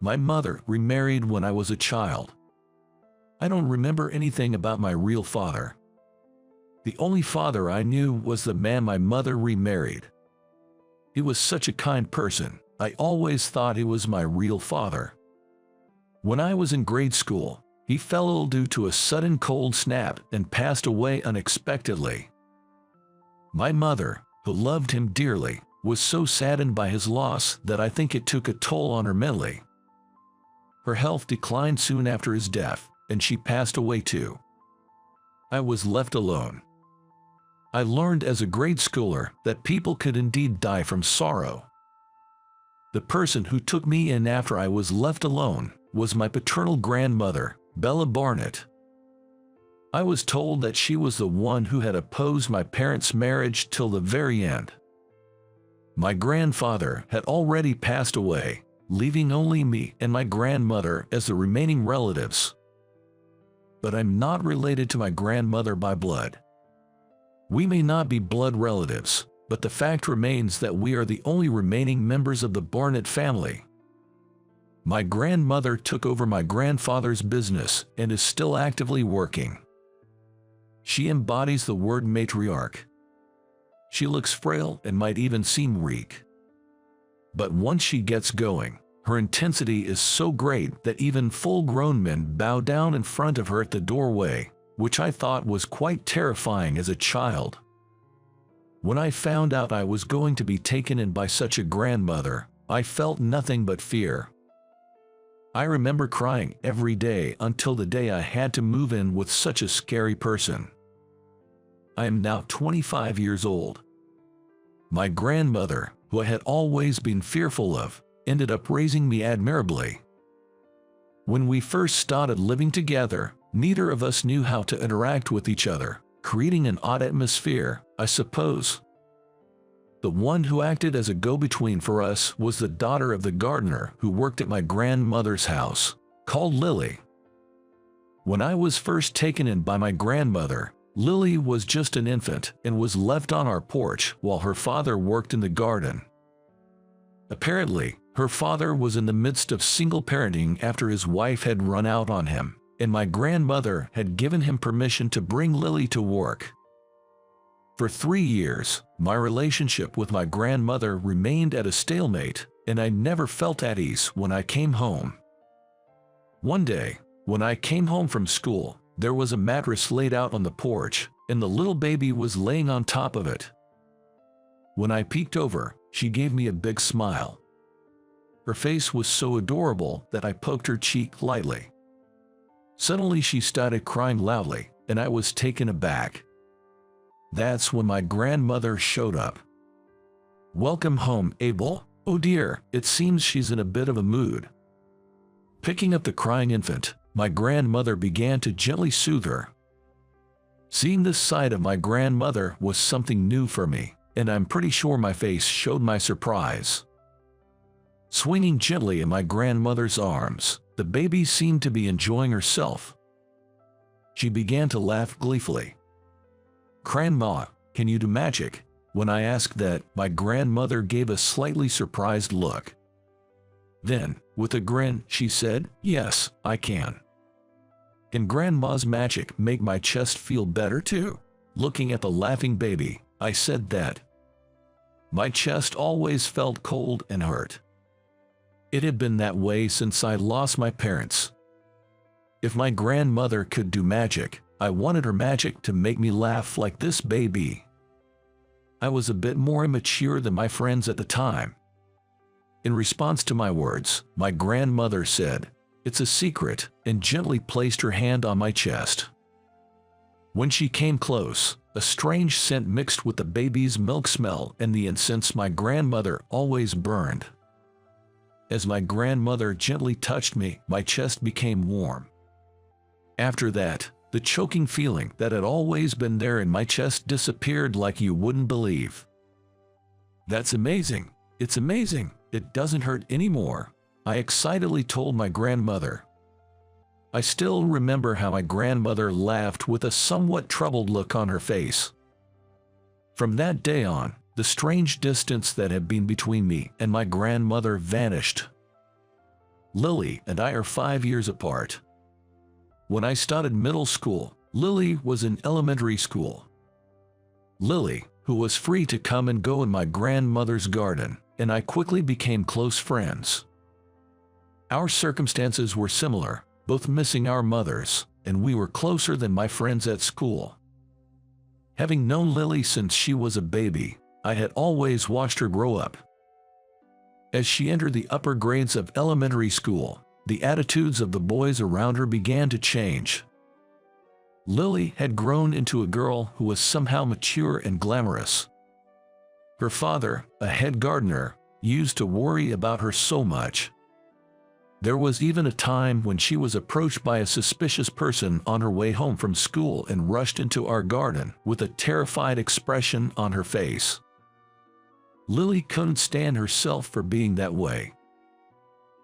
My mother remarried when I was a child. I don't remember anything about my real father. The only father I knew was the man my mother remarried. He was such a kind person, I always thought he was my real father. When I was in grade school, he fell ill due to a sudden cold snap and passed away unexpectedly. My mother, who loved him dearly, was so saddened by his loss that I think it took a toll on her mentally. Her health declined soon after his death, and she passed away too. I was left alone. I learned as a grade schooler that people could indeed die from sorrow. The person who took me in after I was left alone was my paternal grandmother, Bella Barnett. I was told that she was the one who had opposed my parents' marriage till the very end. My grandfather had already passed away, leaving only me and my grandmother as the remaining relatives. But I'm not related to my grandmother by blood. We may not be blood relatives, but the fact remains that we are the only remaining members of the Barnett family. My grandmother took over my grandfather's business and is still actively working. She embodies the word matriarch. She looks frail and might even seem weak. But once she gets going, her intensity is so great that even full-grown men bow down in front of her at the doorway, which I thought was quite terrifying as a child. When I found out I was going to be taken in by such a grandmother, I felt nothing but fear. I remember crying every day until the day I had to move in with such a scary person. I am now 25 years old. My grandmother, who I had always been fearful of, ended up raising me admirably. When we first started living together, neither of us knew how to interact with each other, creating an odd atmosphere, I suppose. The one who acted as a go-between for us was the daughter of the gardener who worked at my grandmother's house, called Lily. When I was first taken in by my grandmother, Lily was just an infant and was left on our porch while her father worked in the garden. Apparently, her father was in the midst of single parenting after his wife had run out on him, and my grandmother had given him permission to bring Lily to work. For 3 years, my relationship with my grandmother remained at a stalemate, and I never felt at ease when I came home. One day, when I came home from school, there was a mattress laid out on the porch, and the little baby was laying on top of it. When I peeked over, she gave me a big smile. Her face was so adorable that I poked her cheek lightly. Suddenly she started crying loudly, and I was taken aback. That's when my grandmother showed up. "Welcome home, Abel. Oh dear, it seems she's in a bit of a mood." Picking up the crying infant, my grandmother began to gently soothe her. Seeing this side of my grandmother was something new for me, and I'm pretty sure my face showed my surprise. Swinging gently in my grandmother's arms, the baby seemed to be enjoying herself. She began to laugh gleefully. "Grandma, can you do magic?" When I asked that, my grandmother gave a slightly surprised look. Then, with a grin, she said, "Yes, I can." "Can Grandma's magic make my chest feel better too?" Looking at the laughing baby, I said that. My chest always felt cold and hurt. It had been that way since I lost my parents. If my grandmother could do magic, I wanted her magic to make me laugh like this baby. I was a bit more immature than my friends at the time. In response to my words, my grandmother said, "It's a secret," and gently placed her hand on my chest. When she came close, a strange scent mixed with the baby's milk smell and the incense my grandmother always burned. As my grandmother gently touched me, my chest became warm. After that, the choking feeling that had always been there in my chest disappeared like you wouldn't believe. "That's amazing. It's amazing. It doesn't hurt anymore," I excitedly told my grandmother. I still remember how my grandmother laughed with a somewhat troubled look on her face. From that day on, the strange distance that had been between me and my grandmother vanished. Lily and I are 5 years apart. When I started middle school, Lily was in elementary school. Lily, who was free to come and go in my grandmother's garden, and I quickly became close friends. Our circumstances were similar, both missing our mothers, and we were closer than my friends at school. Having known Lily since she was a baby, I had always watched her grow up. As she entered the upper grades of elementary school, the attitudes of the boys around her began to change. Lily had grown into a girl who was somehow mature and glamorous. Her father, a head gardener, used to worry about her so much. There was even a time when she was approached by a suspicious person on her way home from school and rushed into our garden with a terrified expression on her face. Lily couldn't stand herself for being that way.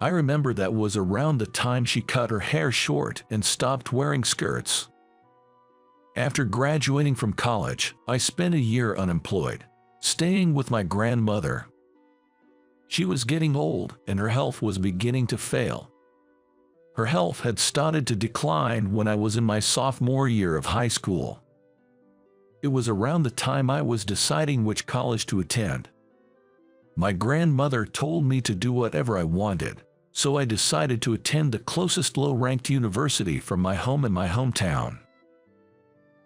I remember that was around the time she cut her hair short and stopped wearing skirts. After graduating from college, I spent a year unemployed, staying with my grandmother. She was getting old and her health was beginning to fail. Her health had started to decline when I was in my sophomore year of high school. It was around the time I was deciding which college to attend. My grandmother told me to do whatever I wanted, so I decided to attend the closest low-ranked university from my home in my hometown.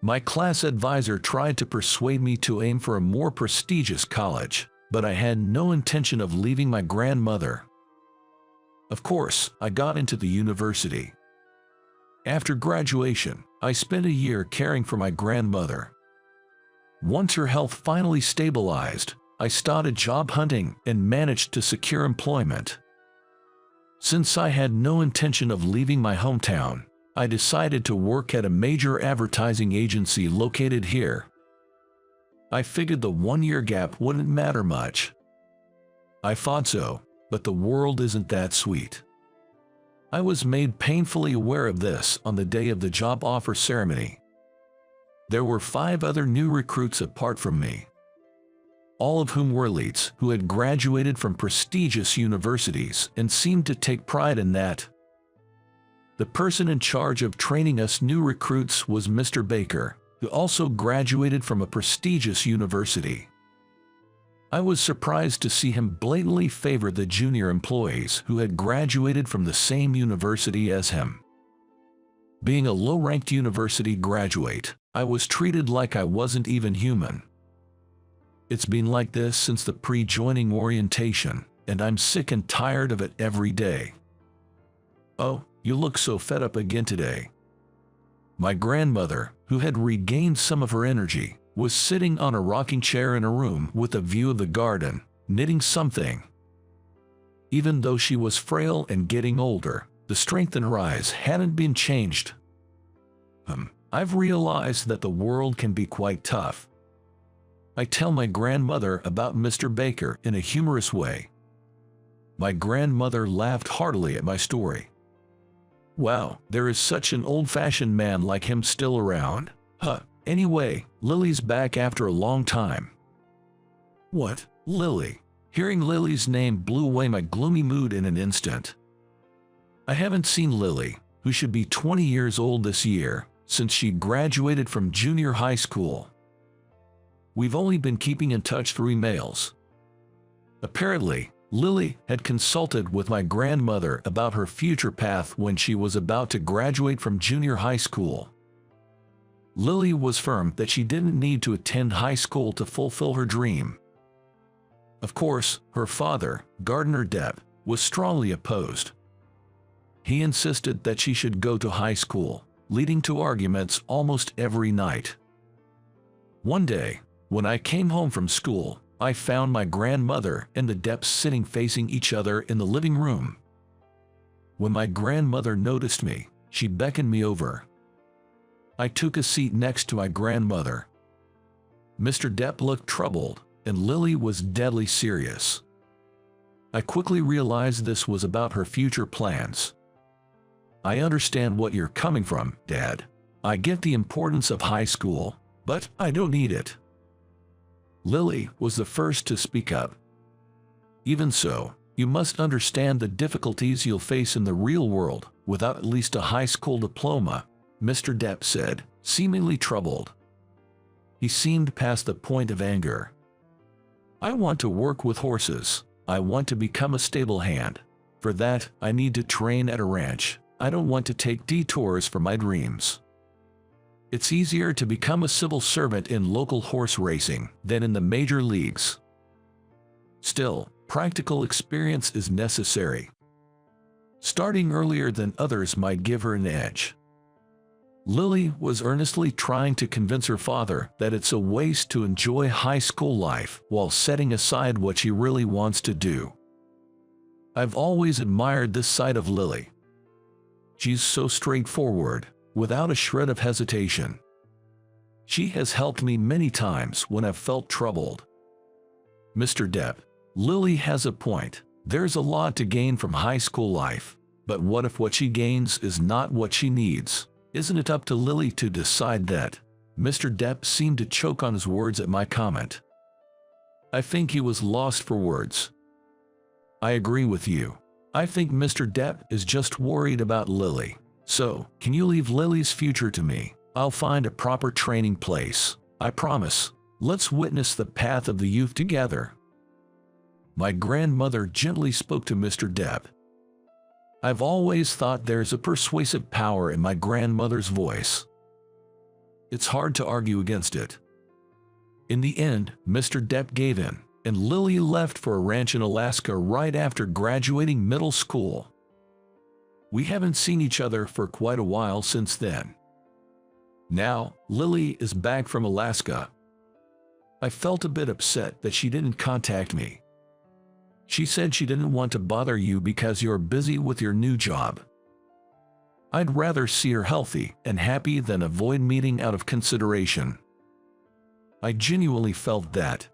My class advisor tried to persuade me to aim for a more prestigious college, but I had no intention of leaving my grandmother. Of course, I got into the university. After graduation, I spent a year caring for my grandmother. Once her health finally stabilized, I started job hunting and managed to secure employment. Since I had no intention of leaving my hometown, I decided to work at a major advertising agency located here. I figured the one-year gap wouldn't matter much. I thought so, but the world isn't that sweet. I was made painfully aware of this on the day of the job offer ceremony. There were 5 other new recruits apart from me, all of whom were elites who had graduated from prestigious universities and seemed to take pride in that. The person in charge of training us new recruits was Mr. Baker, who also graduated from a prestigious university. I was surprised to see him blatantly favor the junior employees who had graduated from the same university as him. Being a low-ranked university graduate, I was treated like I wasn't even human. It's been like this since the pre-joining orientation, and I'm sick and tired of it every day. "Oh, you look so fed up again today." My grandmother, who had regained some of her energy, was sitting on a rocking chair in a room with a view of the garden, knitting something. Even though she was frail and getting older, the strength in her eyes hadn't been changed. I've realized that the world can be quite tough. I tell my grandmother about Mr. Baker in a humorous way. My grandmother laughed heartily at my story. "Wow, there is such an old-fashioned man like him still around. Anyway, Lily's back after a long time." "What, Lily?" Hearing Lily's name blew away my gloomy mood in an instant. I haven't seen Lily, who should be 20 years old this year, since she graduated from junior high school. We've only been keeping in touch through emails. Apparently, Lily had consulted with my grandmother about her future path when she was about to graduate from junior high school. Lily was firm that she didn't need to attend high school to fulfill her dream. Of course, her father, Gardner Depp, was strongly opposed. He insisted that she should go to high school, leading to arguments almost every night. One day, when I came home from school, I found my grandmother and the Depps sitting facing each other in the living room. When my grandmother noticed me, she beckoned me over. I took a seat next to my grandmother. Mr. Depp looked troubled, and Lily was deadly serious. I quickly realized this was about her future plans. "I understand what you're coming from, Dad. I get the importance of high school, but I don't need it." Lily was the first to speak up. "Even so, you must understand the difficulties you'll face in the real world without at least a high school diploma," Mr. Depp said, seemingly troubled. He seemed past the point of anger. "I want to work with horses. I want to become a stable hand. For that, I need to train at a ranch. I don't want to take detours for my dreams. It's easier to become a civil servant in local horse racing than in the major leagues. Still, practical experience is necessary. Starting earlier than others might give her an edge." Lily was earnestly trying to convince her father that it's a waste to enjoy high school life while setting aside what she really wants to do. I've always admired this side of Lily. She's so straightforward, without a shred of hesitation. She has helped me many times when I've felt troubled. "Mr. Depp, Lily has a point. There's a lot to gain from high school life, but what if what she gains is not what she needs? Isn't it up to Lily to decide that?" Mr. Depp seemed to choke on his words at my comment. I think he was lost for words. "I agree with you. I think Mr. Depp is just worried about Lily. So, can you leave Lily's future to me? I'll find a proper training place. I promise. Let's witness the path of the youth together." My grandmother gently spoke to Mr. Depp. I've always thought there's a persuasive power in my grandmother's voice. It's hard to argue against it. In the end, Mr. Depp gave in, and Lily left for a ranch in Alaska right after graduating middle school. We haven't seen each other for quite a while since then. Now, Lily is back from Alaska. I felt a bit upset that she didn't contact me. She said she didn't want to bother you because you're busy with your new job. I'd rather see her healthy and happy than avoid meeting out of consideration. I genuinely felt that.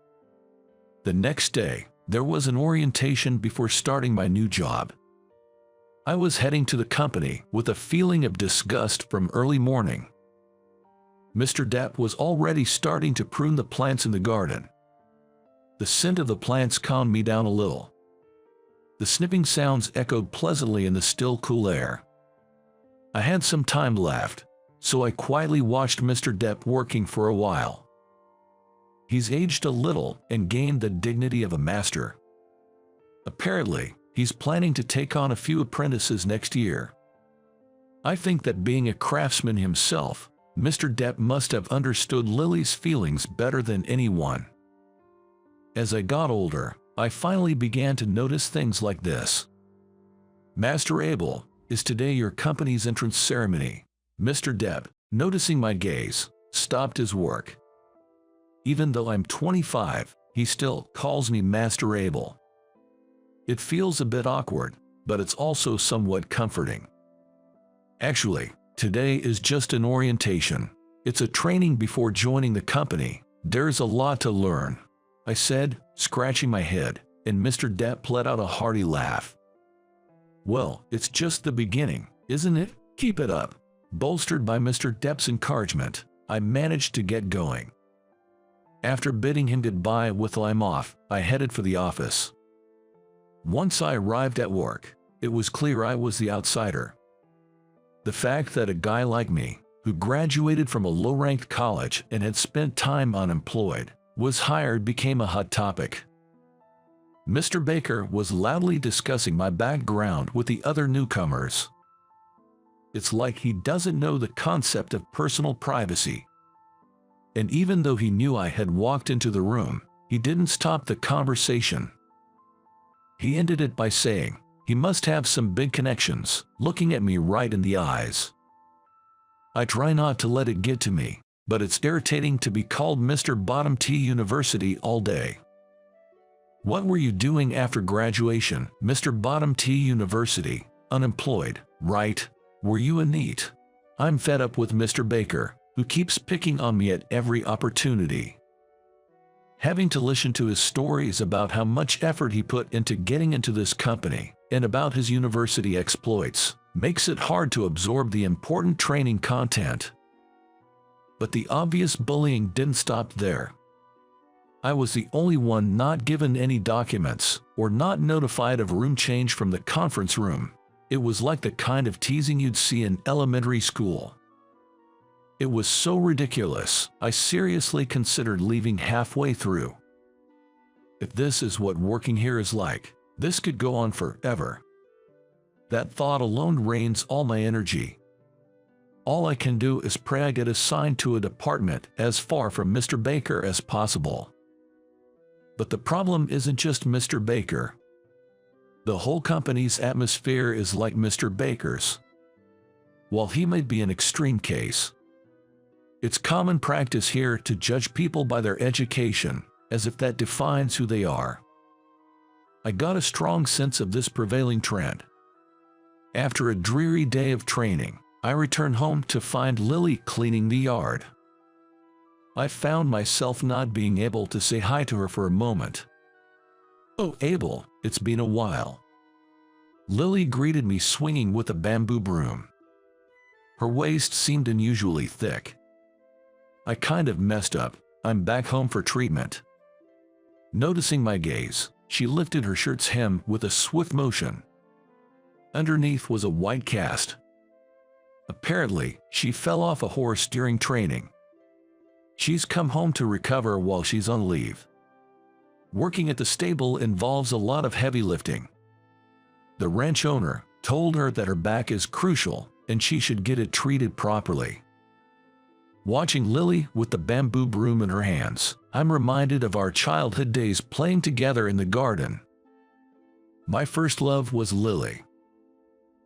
The next day, there was an orientation before starting my new job. I was heading to the company with a feeling of disgust from early morning. Mr. Depp was already starting to prune the plants in the garden. The scent of the plants calmed me down a little. The snipping sounds echoed pleasantly in the still, cool air. I had some time left, so I quietly watched Mr. Depp working for a while. He's aged a little and gained the dignity of a master. Apparently, he's planning to take on a few apprentices next year. I think that being a craftsman himself, Mr. Depp must have understood Lily's feelings better than anyone. As I got older, I finally began to notice things like this. Master Abel, is today your company's entrance ceremony? Mr. Depp, noticing my gaze, stopped his work. Even though I'm 25, he still calls me Master Abel. It feels a bit awkward, but it's also somewhat comforting. Actually, today is just an orientation. It's a training before joining the company. There's a lot to learn, I said, scratching my head, and Mr. Depp let out a hearty laugh. Well, it's just the beginning, isn't it? Keep it up. Bolstered by Mr. Depp's encouragement, I managed to get going. After bidding him goodbye with I'm off, I headed for the office. Once I arrived at work, it was clear I was the outsider. The fact that a guy like me, who graduated from a low-ranked college and had spent time unemployed, was hired became a hot topic. Mr. Baker was loudly discussing my background with the other newcomers. It's like he doesn't know the concept of personal privacy. And even though he knew I had walked into the room, he didn't stop the conversation. He ended it by saying, he must have some big connections, looking at me right in the eyes. I try not to let it get to me, but it's irritating to be called Mr. Bottom T University all day. What were you doing after graduation, Mr. Bottom T University? Unemployed, right? Were you a NEET? I'm fed up with Mr. Baker, who keeps picking on me at every opportunity. Having to listen to his stories about how much effort he put into getting into this company, and about his university exploits, makes it hard to absorb the important training content. But the obvious bullying didn't stop there. I was the only one not given any documents, or not notified of room change from the conference room. It was like the kind of teasing you'd see in elementary school. It was so ridiculous, I seriously considered leaving halfway through. If this is what working here is like, this could go on forever. That thought alone drains all my energy. All I can do is pray I get assigned to a department as far from Mr. Baker as possible. But the problem isn't just Mr. Baker. The whole company's atmosphere is like Mr. Baker's. While he may be an extreme case, it's common practice here to judge people by their education, as if that defines who they are. I got a strong sense of this prevailing trend. After a dreary day of training, I returned home to find Lily cleaning the yard. I found myself not being able to say hi to her for a moment. "Oh, Abel, it's been a while." Lily greeted me swinging with a bamboo broom. Her waist seemed unusually thick. I kind of messed up. I'm back home for treatment. Noticing my gaze, she lifted her shirt's hem with a swift motion. Underneath was a white cast. Apparently, she fell off a horse during training. She's come home to recover while she's on leave. Working at the stable involves a lot of heavy lifting. The ranch owner told her that her back is crucial and she should get it treated properly. Watching Lily with the bamboo broom in her hands, I'm reminded of our childhood days playing together in the garden. My first love was Lily.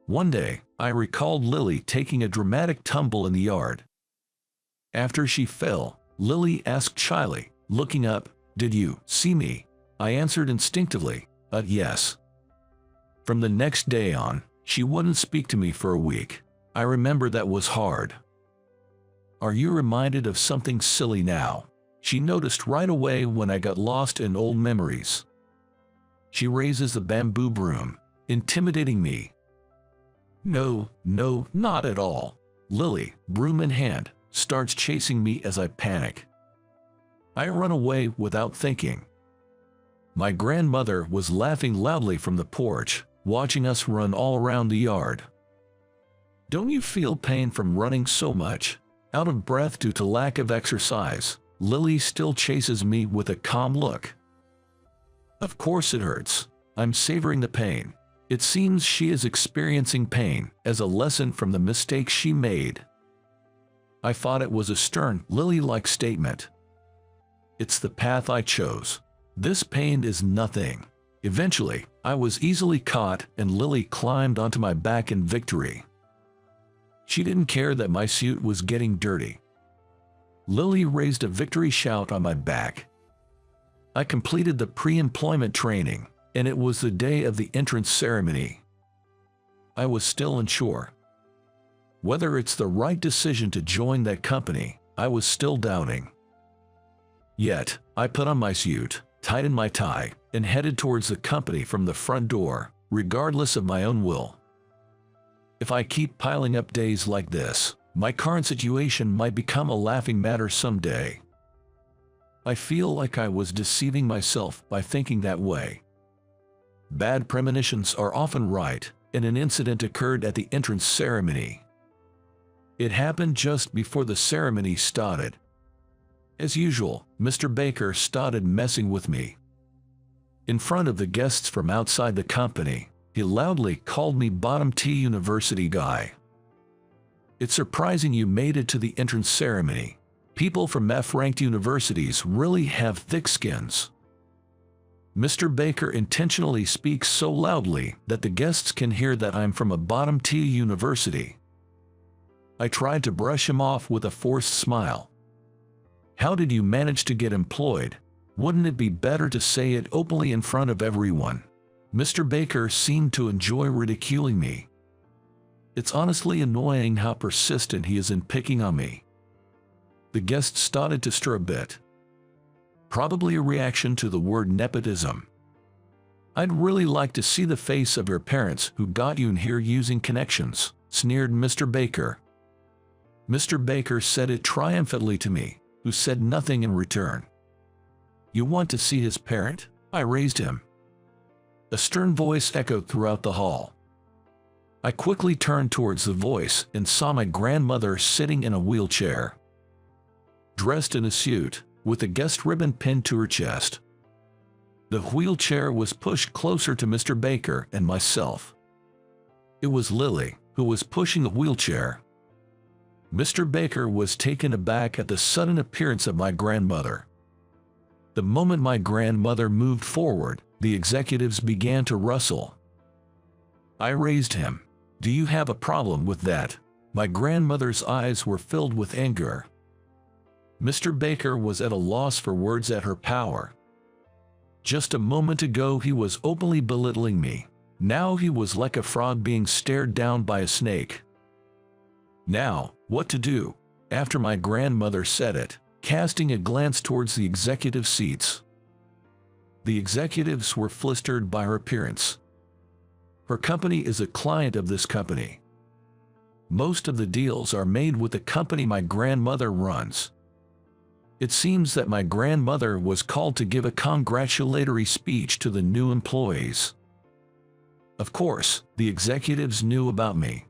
One day, I recalled Lily taking a dramatic tumble in the yard. After she fell, Lily asked shyly, looking up, "Did you see me?" I answered instinctively, yes." From the next day on, she wouldn't speak to me for a week. I remember that was hard. Are you reminded of something silly now? She noticed right away when I got lost in old memories. She raises the bamboo broom, intimidating me. No, not at all. Lily, broom in hand, starts chasing me as I panic. I run away without thinking. My grandmother was laughing loudly from the porch, watching us run all around the yard. Don't you feel pain from running so much? Out of breath due to lack of exercise, Lily still chases me with a calm look. Of course it hurts. I'm savoring the pain. It seems she is experiencing pain as a lesson from the mistake she made. I thought it was a stern, Lily-like statement. It's the path I chose. This pain is nothing. Eventually, I was easily caught and Lily climbed onto my back in victory. She didn't care that my suit was getting dirty. Lily raised a victory shout on my back. I completed the pre-employment training, and it was the day of the entrance ceremony. I was still unsure whether it's the right decision to join that company. I was still doubting. Yet, I put on my suit, tightened my tie, and headed towards the company from the front door, regardless of my own will. If I keep piling up days like this, my current situation might become a laughing matter someday. I feel like I was deceiving myself by thinking that way. Bad premonitions are often right, and an incident occurred at the entrance ceremony. It happened just before the ceremony started. As usual, Mr. Baker started messing with me. In front of the guests from outside the company, he loudly called me bottom T university guy. It's surprising you made it to the entrance ceremony. People from F-ranked universities really have thick skins. Mr. Baker intentionally speaks so loudly that the guests can hear that I'm from a bottom T university. I tried to brush him off with a forced smile. How did you manage to get employed? Wouldn't it be better to say it openly in front of everyone? Mr. Baker seemed to enjoy ridiculing me. It's honestly annoying how persistent he is in picking on me. The guests started to stir a bit. Probably a reaction to the word nepotism. I'd really like to see the face of your parents who got you in here using connections, sneered Mr. Baker. Mr. Baker said it triumphantly to me, who said nothing in return. You want to see his parent? I raised him. A stern voice echoed throughout the hall. I quickly turned towards the voice and saw my grandmother sitting in a wheelchair. Dressed in a suit, with a guest ribbon pinned to her chest. The wheelchair was pushed closer to Mr. Baker and myself. It was Lily, who was pushing the wheelchair. Mr. Baker was taken aback at the sudden appearance of my grandmother. The moment my grandmother moved forward, the executives began to rustle. I raised him. Do you have a problem with that? My grandmother's eyes were filled with anger. Mr. Baker was at a loss for words at her power. Just a moment ago he was openly belittling me. Now he was like a frog being stared down by a snake. Now, what to do? After my grandmother said it, casting a glance towards the executive seats. The executives were flustered by her appearance. Her company is a client of this company. Most of the deals are made with the company my grandmother runs. It seems that my grandmother was called to give a congratulatory speech to the new employees. Of course, the executives knew about me.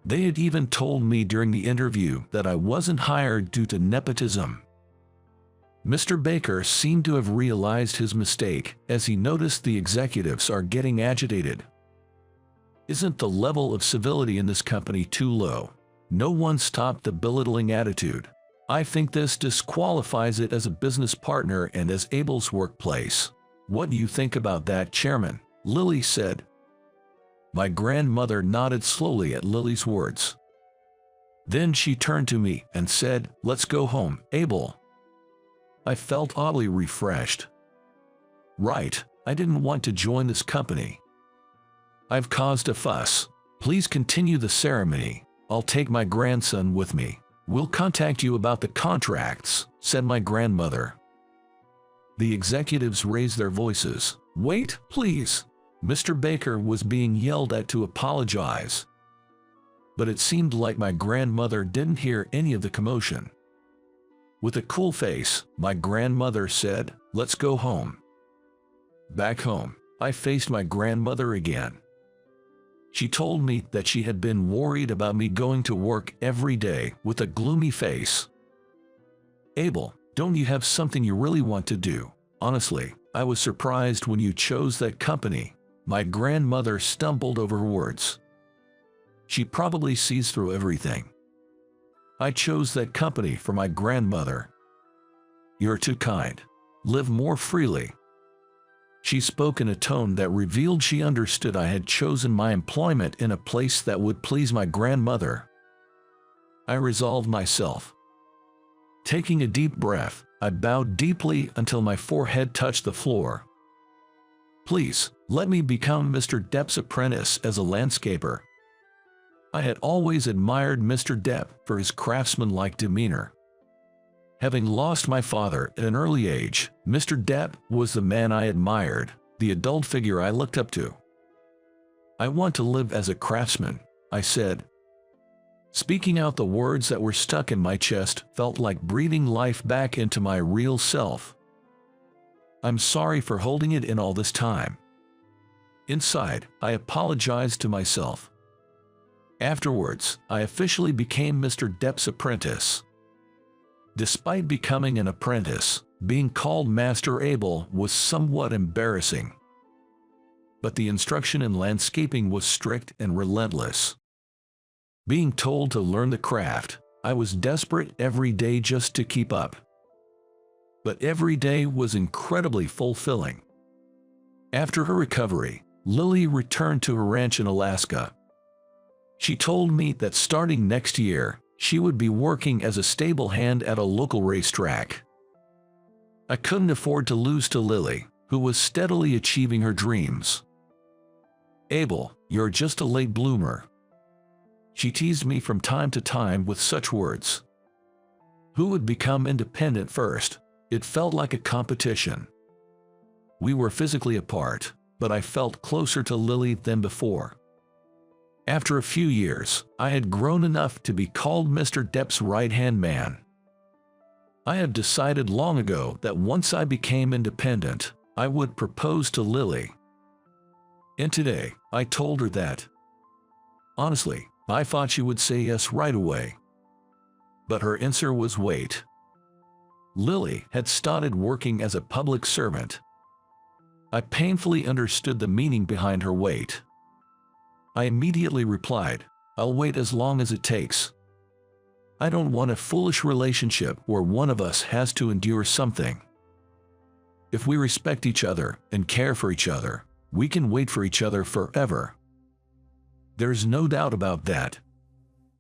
They had even told me during the interview that I wasn't hired due to nepotism. Mr. Baker seemed to have realized his mistake as he noticed the executives are getting agitated. Isn't the level of civility in this company too low? No one stopped the belittling attitude. I think this disqualifies it as a business partner and as Abel's workplace. What do you think about that, Chairman? Lily said. My grandmother nodded slowly at Lily's words. Then she turned to me and said, "Let's go home, Abel." I felt oddly refreshed. Right, I didn't want to join this company. I've caused a fuss. Please continue the ceremony. I'll take my grandson with me. We'll contact you about the contracts, said my grandmother. The executives raised their voices. Wait, please. Mr. Baker was being yelled at to apologize. But it seemed like my grandmother didn't hear any of the commotion. With a cool face, my grandmother said, "Let's go home." Back home, I faced my grandmother again. She told me that she had been worried about me going to work every day with a gloomy face. Abel, don't you have something you really want to do? Honestly, I was surprised when you chose that company. My grandmother stumbled over words. She probably sees through everything. I chose that company for my grandmother. You're too kind. Live more freely. She spoke in a tone that revealed she understood I had chosen my employment in a place that would please my grandmother. I resolved myself. Taking a deep breath, I bowed deeply until my forehead touched the floor. Please, let me become Mr. Depp's apprentice as a landscaper. I had always admired Mr. Depp for his craftsmanlike demeanor. Having lost my father at an early age, Mr. Depp was the man I admired, the adult figure I looked up to. I want to live as a craftsman, I said. Speaking out the words that were stuck in my chest felt like breathing life back into my real self. I'm sorry for holding it in all this time. Inside, I apologized to myself. Afterwards, I officially became Mr. Depp's apprentice. Despite becoming an apprentice, being called Master Abel was somewhat embarrassing. But the instruction in landscaping was strict and relentless. Being told to learn the craft, I was desperate every day just to keep up. But every day was incredibly fulfilling. After her recovery, Lily returned to her ranch in Alaska. She told me that starting next year, she would be working as a stable hand at a local racetrack. I couldn't afford to lose to Lily, who was steadily achieving her dreams. Abel, you're just a late bloomer. She teased me from time to time with such words. Who would become independent first? It felt like a competition. We were physically apart, but I felt closer to Lily than before. After a few years, I had grown enough to be called Mr. Depp's right-hand man. I had decided long ago that once I became independent, I would propose to Lily. And today, I told her that. Honestly, I thought she would say yes right away. But her answer was wait. Lily had started working as a public servant. I painfully understood the meaning behind her wait. I immediately replied, I'll wait as long as it takes. I don't want a foolish relationship where one of us has to endure something. If we respect each other and care for each other, we can wait for each other forever. There's no doubt about that.